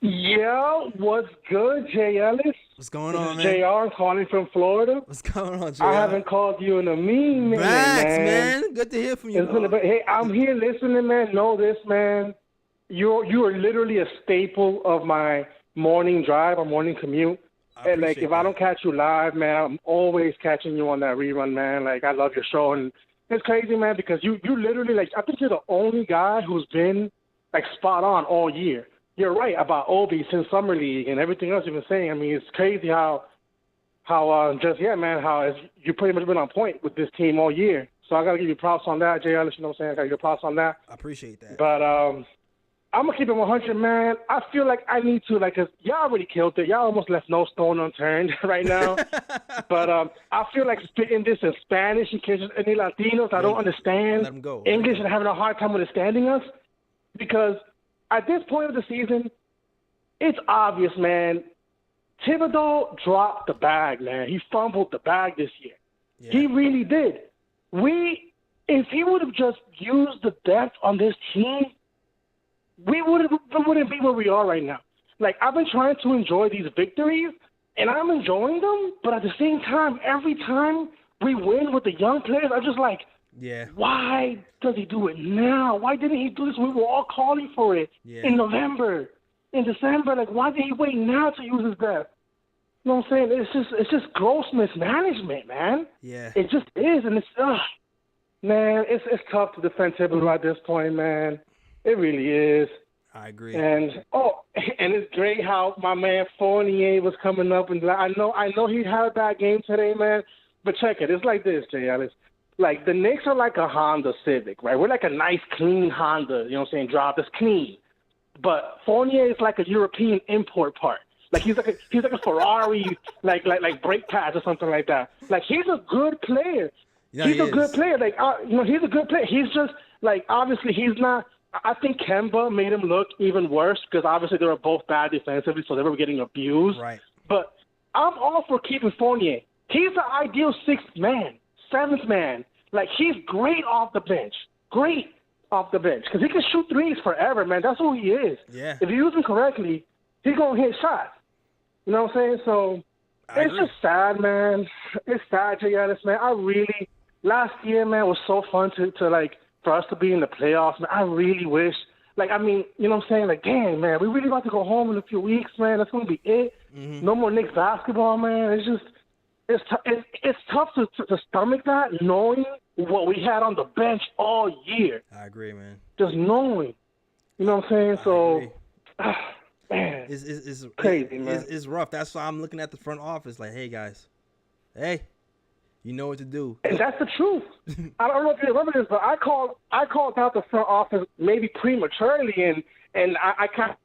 Yo, what's good, Jay Ellis? What's going on, This man? is JR calling from Florida. What's going on, JR? I haven't called you in a minute, Max, man. man. Good to hear from you. It's been a bit. Hey, I'm here listening, man. Know this, man. You are literally a staple of my morning drive or morning commute. And like, if I don't catch you live, man, I'm always catching you on that rerun, man. Like, I love your show, and it's crazy, man, because you literally, like, I think you're the only guy who's been like spot on all year. You're right about Obi since summer league and everything else you've been saying. I mean, it's crazy how you pretty much been on point with this team all year. So I gotta give you props on that, Jay Ellis. You know what I'm saying? I gotta give you props on that. I appreciate that. But I'm gonna keep it 100, man. I feel like I need to, like, 'cause y'all already killed it. Y'all almost left no stone unturned right now. But I feel like spitting this in Spanish in case there's any Latinos I don't understand Let 'em go. English and having a hard time understanding us. Because at this point of the season, it's obvious, man. Thibodeau dropped the bag, man. He fumbled the bag this year. Yeah. He really did. If he would have just used the depth on this team, we wouldn't be where we are right now. Like, I've been trying to enjoy these victories, and I'm enjoying them, but at the same time, every time we win with the young players, I'm just like, Yeah. why does he do it now? Why didn't he do this? We were all calling for it in November, in December. Like, why did he wait now to use his depth? You know what I'm saying? It's just gross mismanagement, man. Yeah. It just is, and man, it's tough to defend Thibodeau at this point, man. It really is. I agree. And it's great how my man Fournier was coming up, and I know he had a bad game today, man. But check it, it's like this, Jay Ellis. Like, the Knicks are like a Honda Civic, right? We're like a nice, clean Honda, you know what I'm saying, drop that's clean. But Fournier is like a European import part. Like, he's like a Ferrari, like brake pads or something like that. Like, he's a good player. Yeah, he's he a good is. player. Like, he's a good player. He's just, like, obviously he's not. I think Kemba made him look even worse because obviously they were both bad defensively, so they were getting abused. Right. But I'm all for keeping Fournier. He's the ideal sixth man, seventh man. Like, he's great off the bench. Great off the bench because he can shoot threes forever, man. That's who he is. Yeah. If you use him correctly, he's going to hit shots. You know what I'm saying? So it's just sad, man. It's sad, Jay Ellis, man. Last year, man, was so fun to like, for us to be in the playoffs, man. I really wish, like, I mean, you know what I'm saying? Like, damn, man, we really about to go home in a few weeks, man. That's going to be it. Mm-hmm. No more Knicks basketball, man. It's just, it's tough to stomach that, knowing what we had on the bench all year. I agree, man. Just knowing. You know what I'm saying? So, man, It's crazy, man. It's rough. That's why I'm looking at the front office like, hey, guys. Hey, you know what to do. And that's the truth. I don't know if you remember this, but I called out the front office maybe prematurely, and I kind of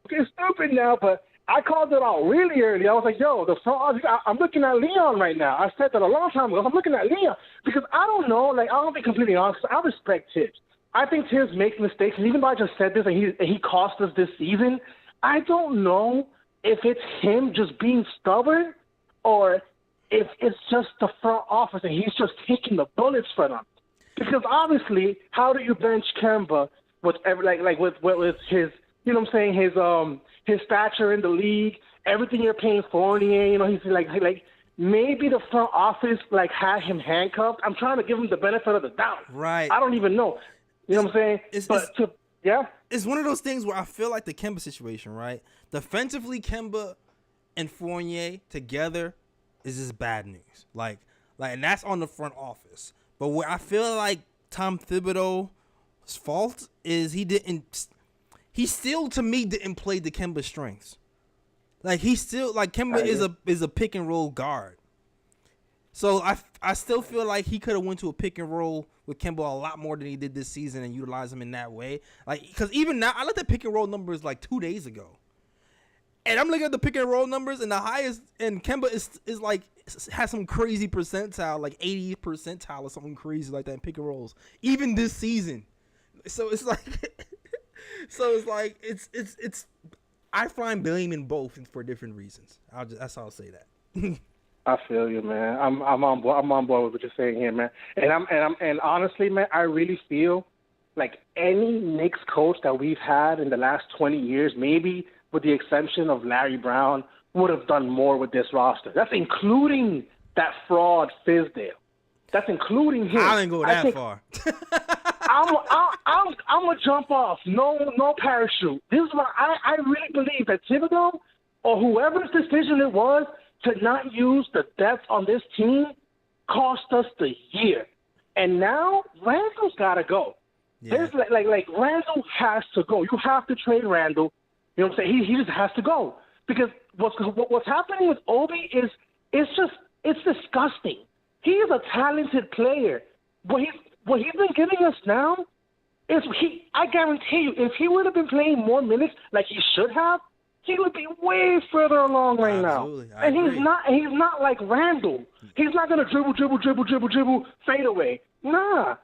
it's stupid now, but I called it out really early. I was like, yo, the front office, I'm looking at Leon right now. I said that a long time ago. I'm looking at Leon because I don't know. Like, I'll be completely honest. I respect Tibbs. I think Tibbs makes mistakes, and even though I just said this and he cost us this season, I don't know if it's him just being stubborn or if it's just the front office and he's just taking the bullets for them. Because obviously, how do you bench Kemba with with his, you know what I'm saying, his stature in the league, everything you're paying Fournier, you know, he's like maybe the front office like had him handcuffed. I'm trying to give him the benefit of the doubt. Right. I don't even know. You know what I'm saying? It's one of those things where I feel like the Kemba situation, right? Defensively, Kemba and Fournier together is just bad news. Like, and that's on the front office. But where I feel like Tom Thibodeau's fault is he still, to me, didn't play the Kemba strengths. Like, Kemba is a pick and roll guard. So I still feel like he could have went to a pick and roll with Kemba a lot more than he did this season and utilized him in that way. Like, because even now, I looked at pick and roll numbers like 2 days ago. And I'm looking at the pick and roll numbers, and the highest, and Kemba is like, has some crazy percentile, like 80th percentile or something crazy like that in pick and rolls, even this season. So it's like, it's I find blaming both for different reasons. That's how I'll say that. I feel you, man. I'm on board with what you're saying here, man. And honestly, man, I really feel like any Knicks coach that we've had in the last 20 years, maybe with the exception of Larry Brown, would have done more with this roster. That's including that fraud Fizdale. That's including him. I didn't go that far. I'm gonna jump off. No parachute. This is why I really believe that Thibodeau or whoever's decision it was to not use the depth on this team cost us the year. And now Randall's gotta go. Yeah. There's like Randall has to go. You have to trade Randall. You know what I'm saying? He just has to go. Because what's happening with Obi is it's disgusting. He is a talented player. What he's been giving us now is I guarantee you, if he would have been playing more minutes like he should have, he would be way further along right now. And he's not like Randall. He's not gonna dribble, fade away. Nah.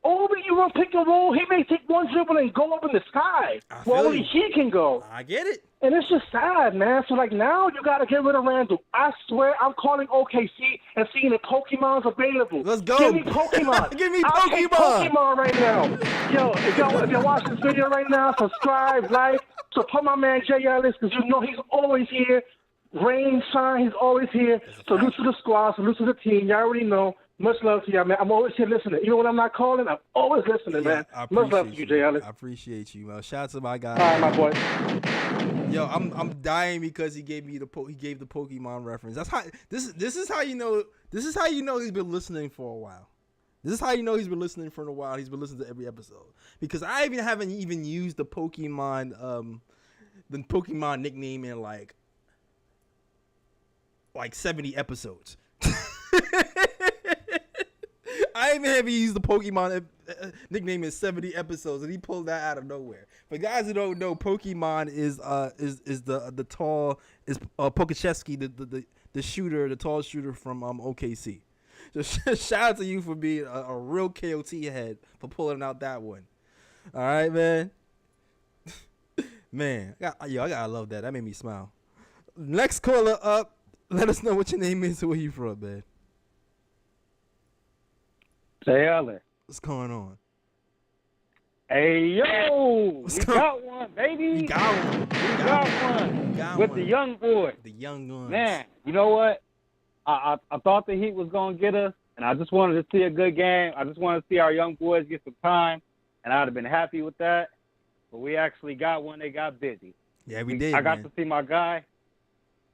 Obi, you run pick and roll, he may take one dribble and go up in the sky. Well, only he can go. I get it. And it's just sad, man. So, like, now you got to get rid of Randall. I swear I'm calling OKC and seeing if Pokemon's available. Let's go. Give me Pokemon. Give me I'll take Pokemon. Pokemon right now. Yo, if you're watching this video right now, subscribe, like, support my man Jay Ellis because you know he's always here. Rain, shine, he's always here. Salute to the squad, salute to the team. Y'all already know. Much love to y'all, man. I'm always here listening. Even when I'm not calling, I'm always listening, man. Much love to you, Jay Ellis. I appreciate you, man. Shout out to my guy. All right, my boy. Yo, I'm dying because he gave me the Pokemon reference. That's how this is how you know he's been listening for a while. This is how you know he's been listening for a while. He's been listening to every episode because I haven't even used the Pokemon nickname in like 70 episodes. I even haven't used the Pokemon nickname in 70 episodes, and he pulled that out of nowhere. For guys who don't know, Pokemon is the tall Pokachevsky, the shooter, the tall shooter from OKC. So shout out to you for being a real KOT head for pulling out that one. All right, man. Man, I gotta love that. That made me smile. Next caller up. Let us know what your name is and where you from, man. Say Ellis. What's going on? Hey, yo. We got one, baby. You got one. We got one. With the young boy. The young ones. Man, you know what? I thought the Heat was going to get us, and I just wanted to see a good game. I just wanted to see our young boys get some time, and I would have been happy with that. But we actually got one. They got busy. Yeah, we did, I got to see my guy.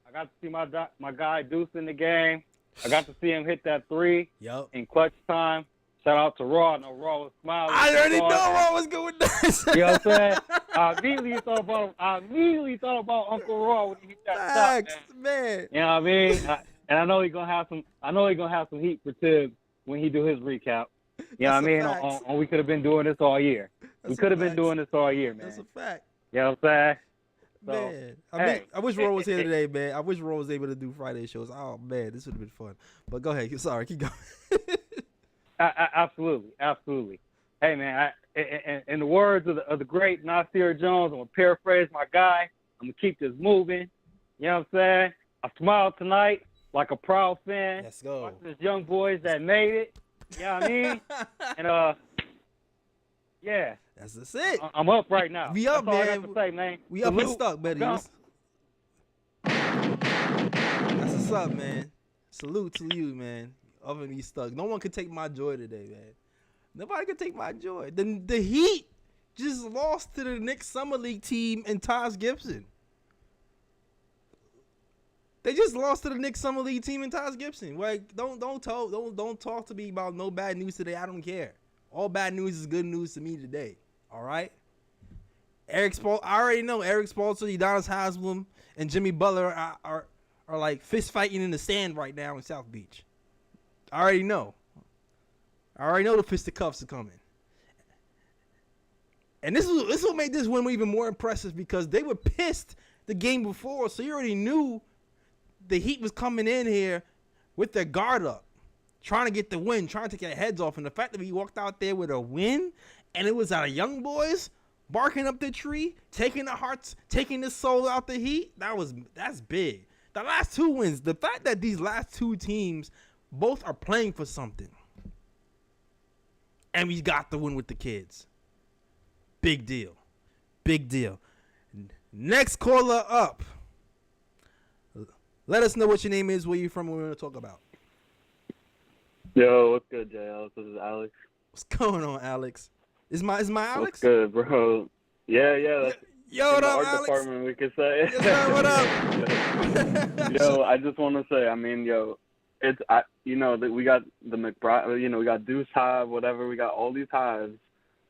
I got to see my guy Deuce in the game. I got to see him hit that three in clutch time. Shout out to Raw. No, Raw was smiling. I already know Raw was going nuts. You know what I'm saying? I immediately thought about Uncle Raw when he hit that shot, man. You know what I mean? And I know he's gonna have some heat for Tibbs when he do his recap. You know what I mean? We could have been doing this all year. We could have been doing this all year, man. That's a fact. You know what I'm saying? So, man, I wish Raw was here today, man. I wish Raw was able to do Friday shows. Oh man, this would have been fun. But go ahead. Sorry, keep going. Absolutely. Hey, man, in the words of the great Nasir Jones, I'm going to paraphrase my guy. I'm going to keep this moving. You know what I'm saying? I smiled tonight like a proud fan. Let's go. Watching these young boys that made it. You know what I mean? And, yeah. That's it. I'm up right now. We up, That's man. all I got to say, man. We up and stuck, buddy. That's what's up, man. Salute to you, man. Up and be stuck. No one could take my joy today, man. Nobody could take my joy. The Heat just lost to the Knicks Summer League team and Taj Gibson. They just lost to the Knicks Summer League team and Taj Gibson. Like, don't talk to me about no bad news today. I don't care. All bad news is good news to me today. All right. I already know Eric Spoelstra, Udonis Haslem, and Jimmy Butler are like fist fighting in the sand right now in South Beach. I already know the fisticuffs are coming. And this will make this win even more impressive because they were pissed the game before, so you already knew the Heat was coming in here with their guard up, trying to get the win, trying to take their heads off. And the fact that we walked out there with a win, and it was our young boys barking up the tree, taking the hearts, taking the soul out the Heat, that's big. The last two wins, the fact that these last two teams both are playing for something. And we got the win with the kids. Big deal. Big deal. Next caller up. Let us know what your name is, where you're from, what we're going to talk about. Yo, what's good, JL? This is Alex. What's going on, Alex? Is my Alex? What's good, bro? Yeah. That's Yo, what up, art Alex? department, we could say. Yes, sir, what up? Yo, I just want to say, I mean, it's that we got the McBride, we got Deuce Hive, whatever. We got all these hives.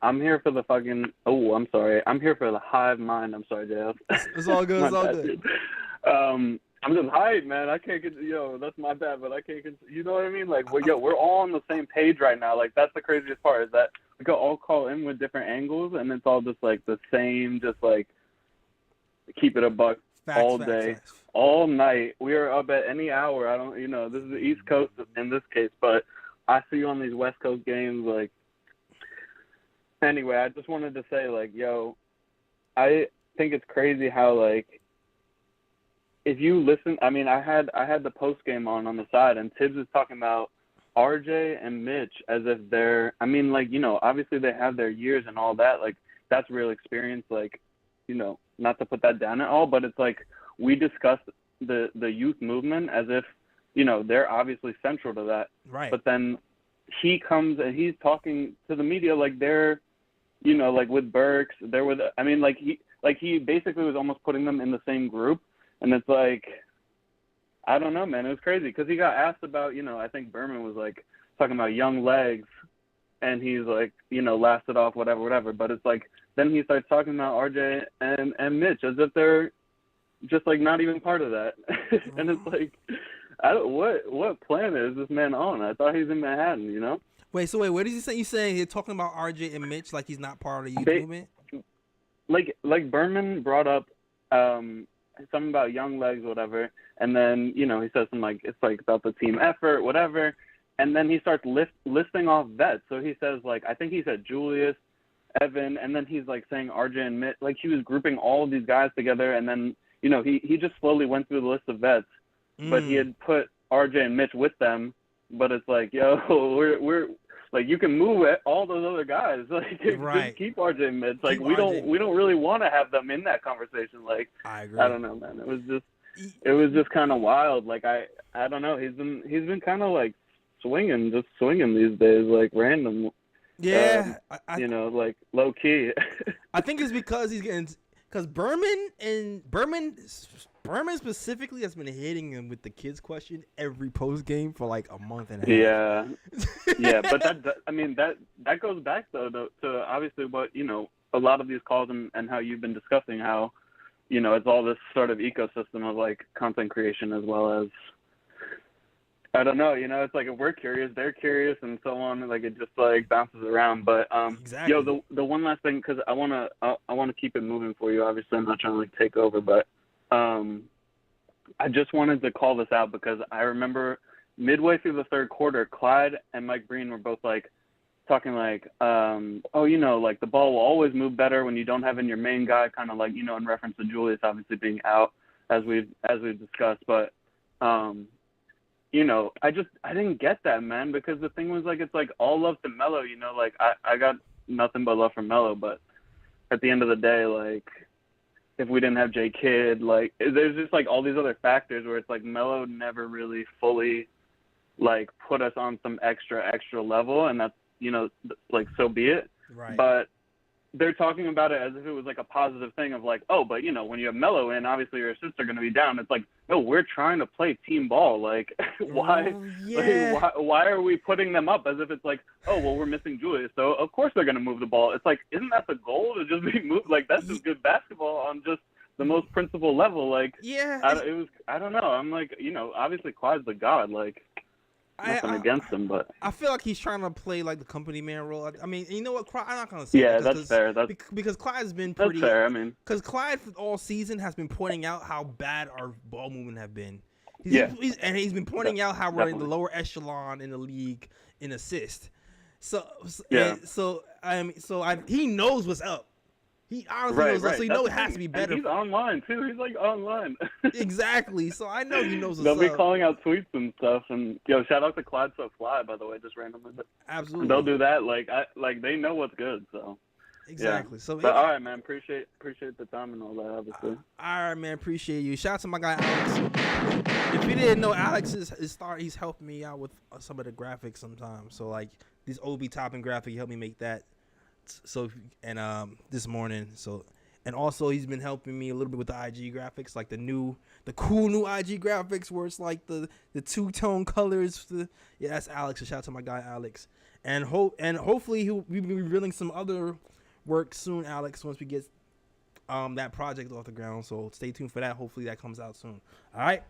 I'm here for the fucking. Oh, I'm sorry. I'm here for the hive mind. I'm sorry, JL. It's all good. It's all good. I'm just hyped, man. I can't get, that's my bad, but I can't get, you know what I mean? Like, we're all on the same page right now. Like, that's the craziest part is that we could all call in with different angles, and it's all just, like, the same, just, like, keep it a buck all day, all night. We are up at any hour. I don't, this is the East Coast in this case, but I see you on these West Coast games, like, anyway, I just wanted to say, like, I think it's crazy how, like, if you listen, I mean, I had the Postgame on the side, and Tibbs was talking about RJ and Mitch as if they're, I mean, like, obviously they have their years and all that. Like, that's real experience, like, not to put that down at all, but it's like we discussed the youth movement as if, they're obviously central to that. Right. But then he comes and he's talking to the media like they're, like with Burks, they're with, I mean, like he basically was almost putting them in the same group. And it's like, I don't know, man. It was crazy because he got asked about, I think Berman was like talking about young legs, and he's like, laughed it off, whatever. But it's like, then he starts talking about RJ and Mitch as if they're just like not even part of that. And it's like, what planet is this man on? I thought he's in Manhattan, Wait, where did you say? You saying you're talking about RJ and Mitch like he's not part of the youth movement? Like Berman brought up, something about young legs, whatever, and then he says something like it's like about the team effort, whatever, and then he starts listing off vets. So he says like I think he said Julius, Evan, and then he's like saying RJ and Mitch, like he was grouping all of these guys together, and then he just slowly went through the list of vets, but he had put RJ and Mitch with them, but it's like we're like you can move all those other guys, like right. Just keep RJ and Mitch. Like we don't really want to have them in that conversation. Like I agree. I don't know, man. It was just kind of wild. Like I don't know. He's been kind of like swinging these days, like random. Yeah, like low key. I think it's because because Berman specifically has been hitting him with the kids question every post game for like a month and a half. Yeah, but that goes back though to obviously what a lot of these calls and how you've been discussing how it's all this sort of ecosystem of like content creation as well as I don't know, it's like if we're curious, they're curious, and so on. Like it just like bounces around. But exactly. The one last thing, because I wanna keep it moving for you. Obviously, I'm not trying to like take over, but I just wanted to call this out because I remember midway through the third quarter, Clyde and Mike Breen were both like talking like, like the ball will always move better when you don't have in your main guy, kind of like in reference to Julius obviously being out as we've discussed, but. I didn't get that, man, because the thing was like it's like all love to Melo, like I got nothing but love for Melo, but at the end of the day, like if we didn't have J Kidd, like there's just like all these other factors where it's like Melo never really fully like put us on some extra level, and that's like so be it. Right. But they're talking about it as if it was like a positive thing of like, oh, but when you have Melo in, obviously your assists are going to be down. It's like, no, we're trying to play team ball. Like, why? Oh, yeah. Like, why are we putting them up as if it's like, oh, well, we're missing Julius, so of course they're going to move the ball. It's like, isn't that the goal to just be moved? Like, that's just good basketball on just the most principal level. Like, yeah, I don't know. I'm like, obviously Clyde's the god. Like. Nothing against him, but I feel like he's trying to play like the company man role. I mean, you know what? I'm not gonna say that's fair. Because Clyde's been pretty. That's fair. I mean, because Clyde all season has been pointing out how bad our ball movement have been. He's been pointing out how we're in the lower echelon in the league in assist. He knows what's up. He honestly knows that, so you know it has to be better. And he's online too. He's like online. Exactly. So I know he knows what's They'll up. be calling out tweets and stuff. And shout out to Clyde So Fly, by the way, just randomly. But absolutely. They'll do that. Like they know what's good. So Exactly. Yeah. So but, all right, man. Appreciate the time and all that, obviously. All right, man. Appreciate you. Shout out to my guy Alex. If you didn't know, Alex he's helping me out with some of the graphics sometimes. So like this OB topping graphic, he helped me make that. So this morning. So and also he's been helping me a little bit with the IG graphics, like the cool new IG graphics where it's like the two-tone colors. Yeah, that's Alex. So shout out to my guy Alex. And hopefully we'll be revealing some other work soon, Alex, once we get that project off the ground. So stay tuned for that. Hopefully that comes out soon. All right.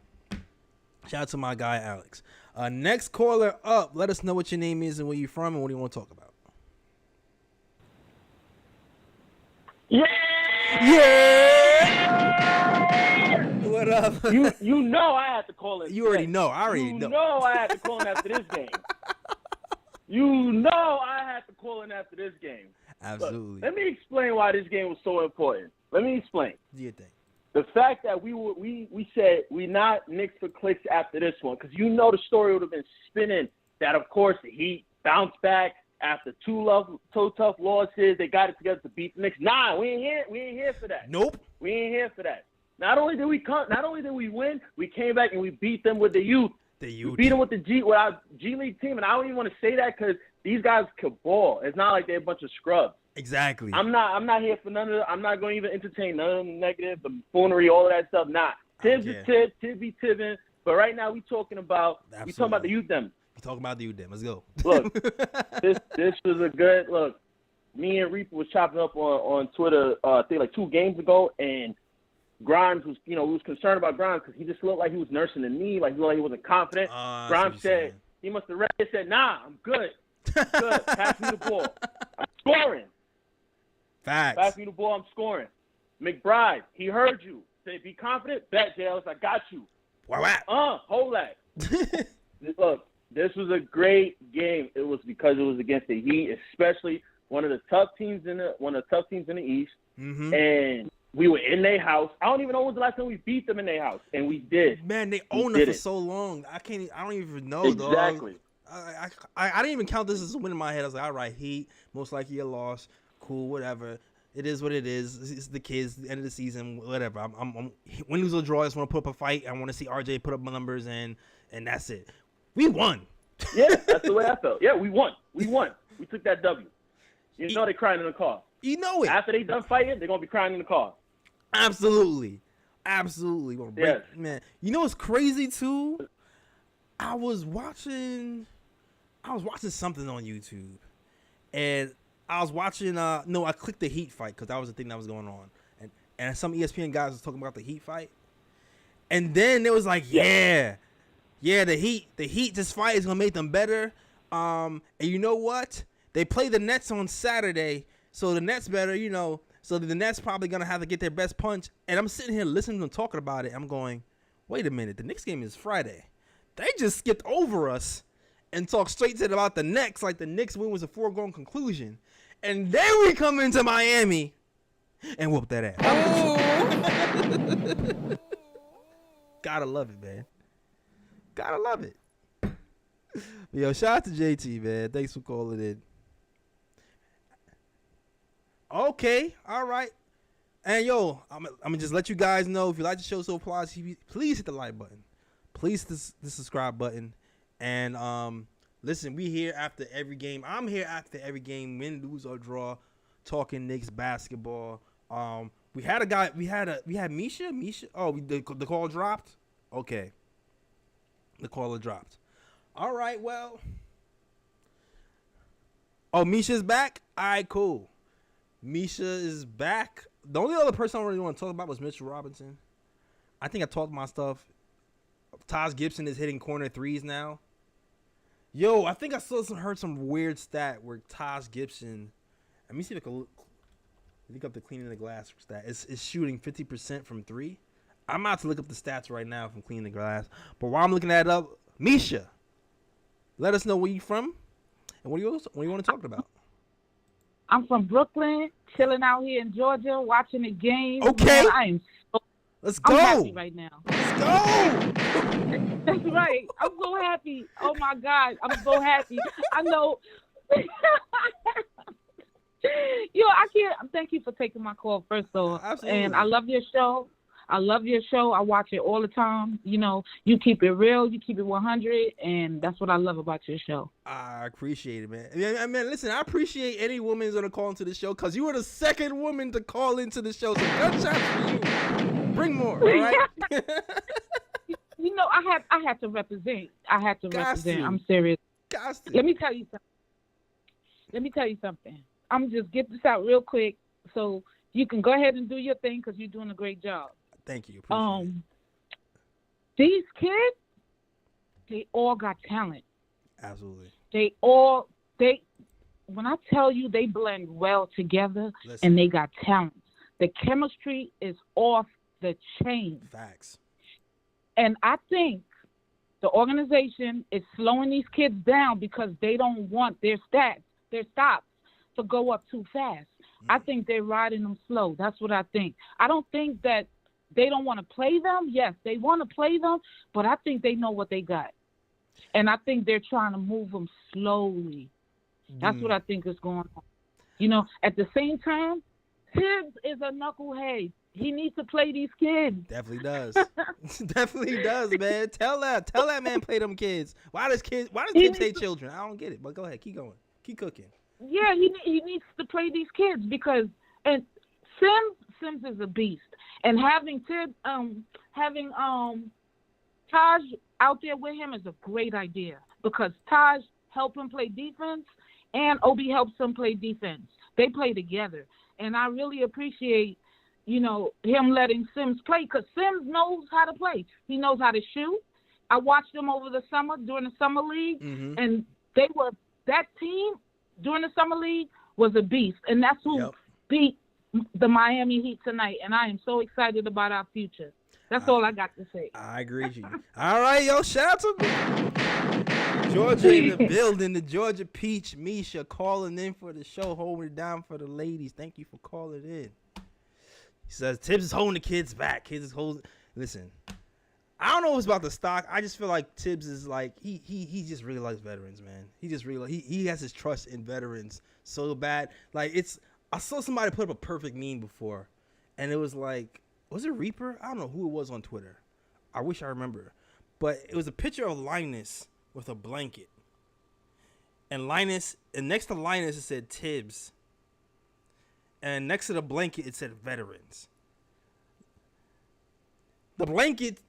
Shout out to my guy Alex. Next caller up. Let us know what your name is and where you're from and what do you want to talk about. Yeah. What up? You know I had to call it. You already know. I already know. You know I had to call him after this game. You know I had to call him after this game. Absolutely. Look, let me explain why this game was so important. Let me explain. Do you think? The fact that we said we not Knicks for clicks after this one, because you know the story would have been spinning that, of course, the Heat bounced back after two tough losses. They got it together to beat the Knicks. Nah, we ain't here for that. Nope. We ain't here for that. Not only did we win, we came back and we beat them with the youth. We beat them with our G League team, and I don't even want to say that because these guys could ball. It's not like they're a bunch of scrubs. Exactly. I'm not here for none of that. I'm not going to even entertain none of the negative, the buffoonery, all of that stuff. Nah. Tibbs is Tibbs, Tibbs be Tibbin'. But right now we talking about the youth them. We talking about the youth them. Let's go. Look, this was a good look. Me and Reaper was chopping up on Twitter I think like 2 games ago, and Grimes was, we was concerned about Grimes because he just looked like he was nursing a knee, like he looked like he wasn't confident. Grimes said he must have read it, said, nah, I'm good. Good. Pass me the ball. I'm scoring. Facts. Pass me the ball, I'm scoring. McBride, he heard you. Say, be confident. Bet, Jales, I got you. Wow. Hold that. Look, this was a great game. It was because it was against the Heat, especially one of the tough teams in the East. Mm-hmm. And we were in their house. I don't even know when was the last time we beat them in their house, and we did. Man, they owned it for so long. I don't even know. Exactly. Dog. I didn't even count this as a win in my head. I was like, all right, Heat, most likely a loss. Cool, whatever. It is what it is. It's the kids, the end of the season, whatever. I'm win, lose, or draw. I just want to put up a fight. I want to see RJ put up my numbers, and that's it. We won. Yeah, that's the way I felt. Yeah, we won. We took that W. You know they're crying in the car. You know it. After they done fighting, they're going to be crying in the car. Absolutely. Yes. Man, you know what's crazy, too? I was watching something on YouTube, and I was watching, I clicked the Heat fight because that was the thing that was going on. And some ESPN guys was talking about the Heat fight. And then it was like, the Heat, this fight is going to make them better. And you know what? They play the Nets on Saturday, so the Nets better, so the Nets probably going to have to get their best punch. And I'm sitting here listening to them talking about it. I'm going, wait a minute, the Knicks game is Friday. They just skipped over us and talked straight to about the Knicks like the Knicks win was a foregone conclusion. And then we come into Miami and whoop that ass. Gotta love it, man. Gotta love it. Yo, shout out to JT, man. Thanks for calling in. Okay, all right. And yo, I'm gonna just let you guys know, if you like the show so far, please hit the like button. Please hit the subscribe button. And listen, we here after every game. I'm here after every game, win, lose, or draw, talking Knicks basketball. We had a guy. We had Misha. Oh, the call dropped. Okay, the caller dropped. All right, well. Oh, Misha's back. All right, cool. Misha is back. The only other person I really want to talk about was Mitchell Robinson. I think I talked my stuff. Taj Gibson is hitting corner threes now. Yo, I think I heard some weird stat where Taj Gibson, let me see if I can look up the cleaning the glass stat. It's shooting 50% from 3. I'm about to look up the stats right now from cleaning the glass. But while I'm looking that up, Misha, let us know where you from and what do you want to talk about? I'm from Brooklyn, chilling out here in Georgia, watching the game. Okay. Man, Let's go. I'm happy right now. Let's go. That's right. I'm so happy. Oh, my God. I'm so happy. I know. I can't. Thank you for taking my call first, though. Absolutely. And I love your show. I watch it all the time. You keep it real. You keep it 100, and that's what I love about your show. I appreciate it, man. I mean, listen, I appreciate any woman who's gonna call into the show because you were the second woman to call into the show. So good shots for you. Bring more, all right? I had to represent. To. I'm serious. To. Let me tell you something. I'm just get this out real quick so you can go ahead and do your thing because you're doing a great job. Thank you. Appreciate it. These kids, they all got talent. Absolutely. When I tell you they blend well together. Listen. And they got talent. The chemistry is off the chain. Facts. And I think the organization is slowing these kids down because they don't want their stops to go up too fast. I think they're riding them slow. That's what I think. I don't think that they don't want to play them. Yes, they want to play them, but I think they know what they got. And I think they're trying to move them slowly. That's what I think is going on. At the same time, Tibbs is a knucklehead. He needs to play these kids. Definitely does. Definitely does, man. Tell that man play them kids. Why does kids say children? I don't get it. But go ahead, keep going. Keep cooking. Yeah, he needs to play these kids because Sims is a beast. And having Taj out there with him is a great idea because Taj helped him play defense and Obi helps him play defense. They play together. And I really appreciate, him letting Sims play because Sims knows how to play. He knows how to shoot. I watched them over the summer during the summer league, and that team during the summer league was a beast. And that's who beat the Miami Heat tonight. And I am so excited about our future. That's all I got to say. I agree with you. All right, yo, shout out to Georgia in the building, the Georgia Peach, Misha calling in for the show, holding it down for the ladies. Thank you for calling in. He says, Tibbs is holding the kids back. Kids is holding. Listen, I don't know what's about the stock. I just feel like Tibbs is like, he just really likes veterans, man. He just really, he has his trust in veterans so bad. Like, I saw somebody put up a perfect meme before, and it was like, was it Reaper? I don't know who it was on Twitter. I wish I remember. But it was a picture of Linus with a blanket. And next to Linus, it said Tibbs. And next to the blanket, it said veterans. The blanket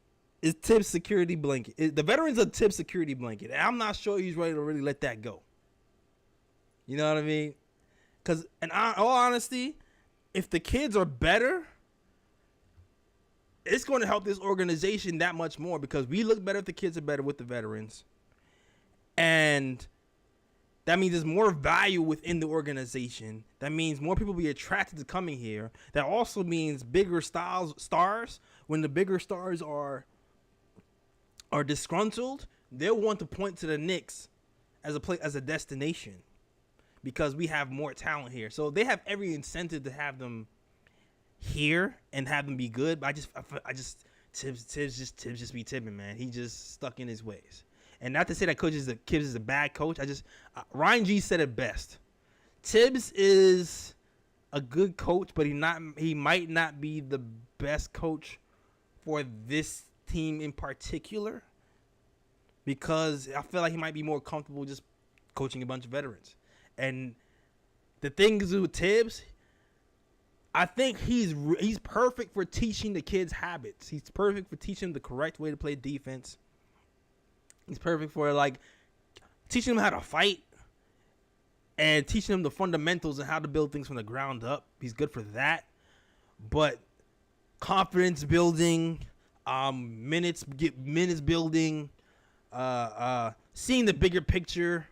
is Tibbs' security blanket. The veterans are Tibbs' security blanket. And I'm not sure he's ready to really let that go. You know what I mean? Because in all honesty, if the kids are better, it's going to help this organization that much more because we look better if the kids are better with the veterans. And that means there's more value within the organization. That means more people be attracted to coming here. That also means bigger stars. When the bigger stars are disgruntled, they'll want to point to the Knicks as a destination because we have more talent here. So they have every incentive to have them here and have them be good. But I just Tibbs just be tipping, man. He just stuck in his ways. And not to say that Tibbs is a bad coach. Ryan G said it best. Tibbs is a good coach, but he might not be the best coach for this team in particular because I feel like he might be more comfortable just coaching a bunch of veterans. And the thing is with Tibbs, I think he's perfect for teaching the kids habits. He's perfect for teaching them the correct way to play defense. He's perfect for teaching them how to fight and teaching them the fundamentals and how to build things from the ground up. He's good for that. But confidence building, minutes building, seeing the bigger picture,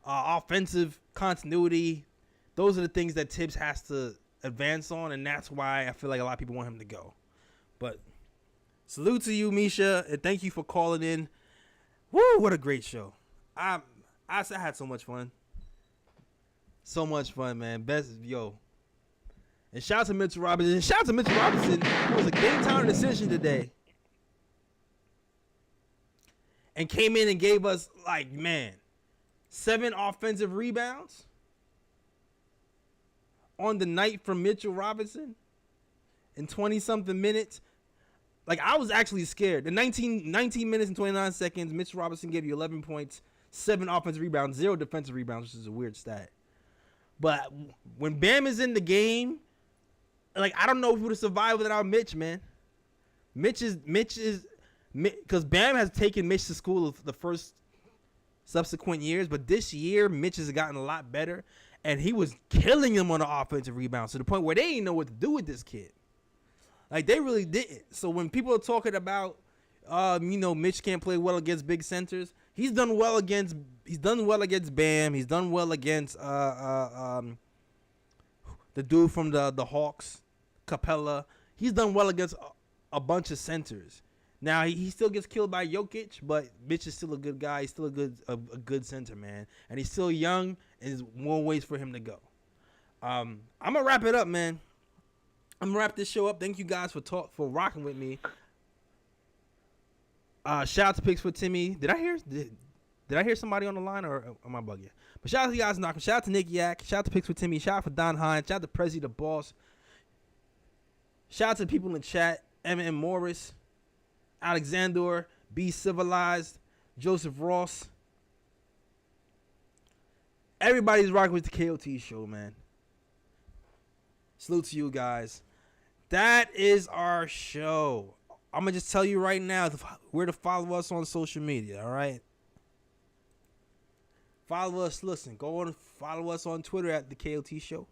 offensive continuity, those are the things that Tibbs has to advance on, and that's why I feel like a lot of people want him to go. But salute to you, Misha, and thank you for calling in. Woo, what a great show. I had so much fun. So much fun, man. And shout out to Mitchell Robinson. And shout out to Mitchell Robinson, who was a game time decision today. And came in and gave us, 7 offensive rebounds. on the night from Mitchell Robinson in 20-something minutes, like, I was actually scared. The 19 minutes and 29 seconds, Mitchell Robinson gave you 11 points, 7 offensive rebounds, 0 defensive rebounds, which is a weird stat. But when Bam is in the game, like, I don't know if we would have survived without Mitch, man. Mitch is because Bam has taken Mitch to school the first subsequent years, but this year Mitch has gotten a lot better, and he was killing them on the offensive rebounds to the point where they didn't know what to do with this kid. Like, they really didn't. So when people are talking about, Mitch can't play well against big centers, he's done well against Bam. He's done well against the dude from the Hawks, Capella. He's done well against a bunch of centers. Now, he still gets killed by Jokic, but Mitch is still a good guy. He's still a good center, man. And he's still young, and there's more ways for him to go. I'm going to wrap it up, man. I'm going to wrap this show up. Thank you guys for rocking with me. Shout out to Picks for Timmy. Did I hear somebody on the line, or am I bugging? But shout out to you guys knocking. Shout out to Nick Yak. Shout out to Picks for Timmy. Shout out for Don Hines. Shout out to Prezi the Boss. Shout out to the people in the chat. Emmett and Morris. Alexander, Be Civilized, Joseph Ross. Everybody's rocking with the KOT show, man. Salute to you guys. That is our show. I'm going to just tell you right now where to follow us on social media, all right? Follow us. Listen, go on and follow us on Twitter at the KOT show.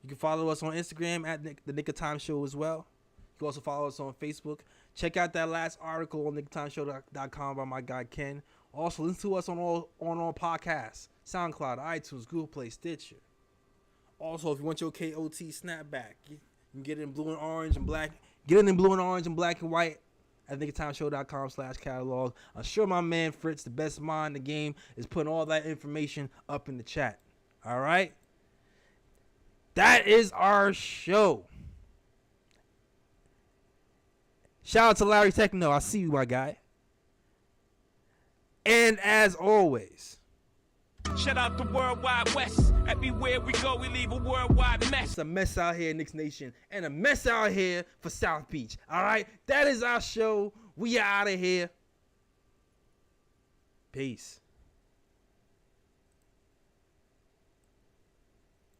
You can follow us on Instagram at the Nick of Time show as well. You can also follow us on Facebook. Check out that last article on nickoftimeshow.com by my guy Ken. Also, listen to us on all podcasts, SoundCloud, iTunes, Google Play, Stitcher. Also, if you want your KOT snapback, you can get it in blue and orange and black. Get it in blue and orange and black and white at nickoftimeshow.com/catalog. I'm sure my man Fritz, the best mind in the game, is putting all that information up in the chat. All right? That is our show. Shout out to Larry Techno. I see you, my guy. And as always, shout out to Worldwide West. Everywhere we go, we leave a worldwide mess. It's a mess out here, Knicks Nation, and a mess out here for South Beach. All right? That is our show. We are out of here. Peace.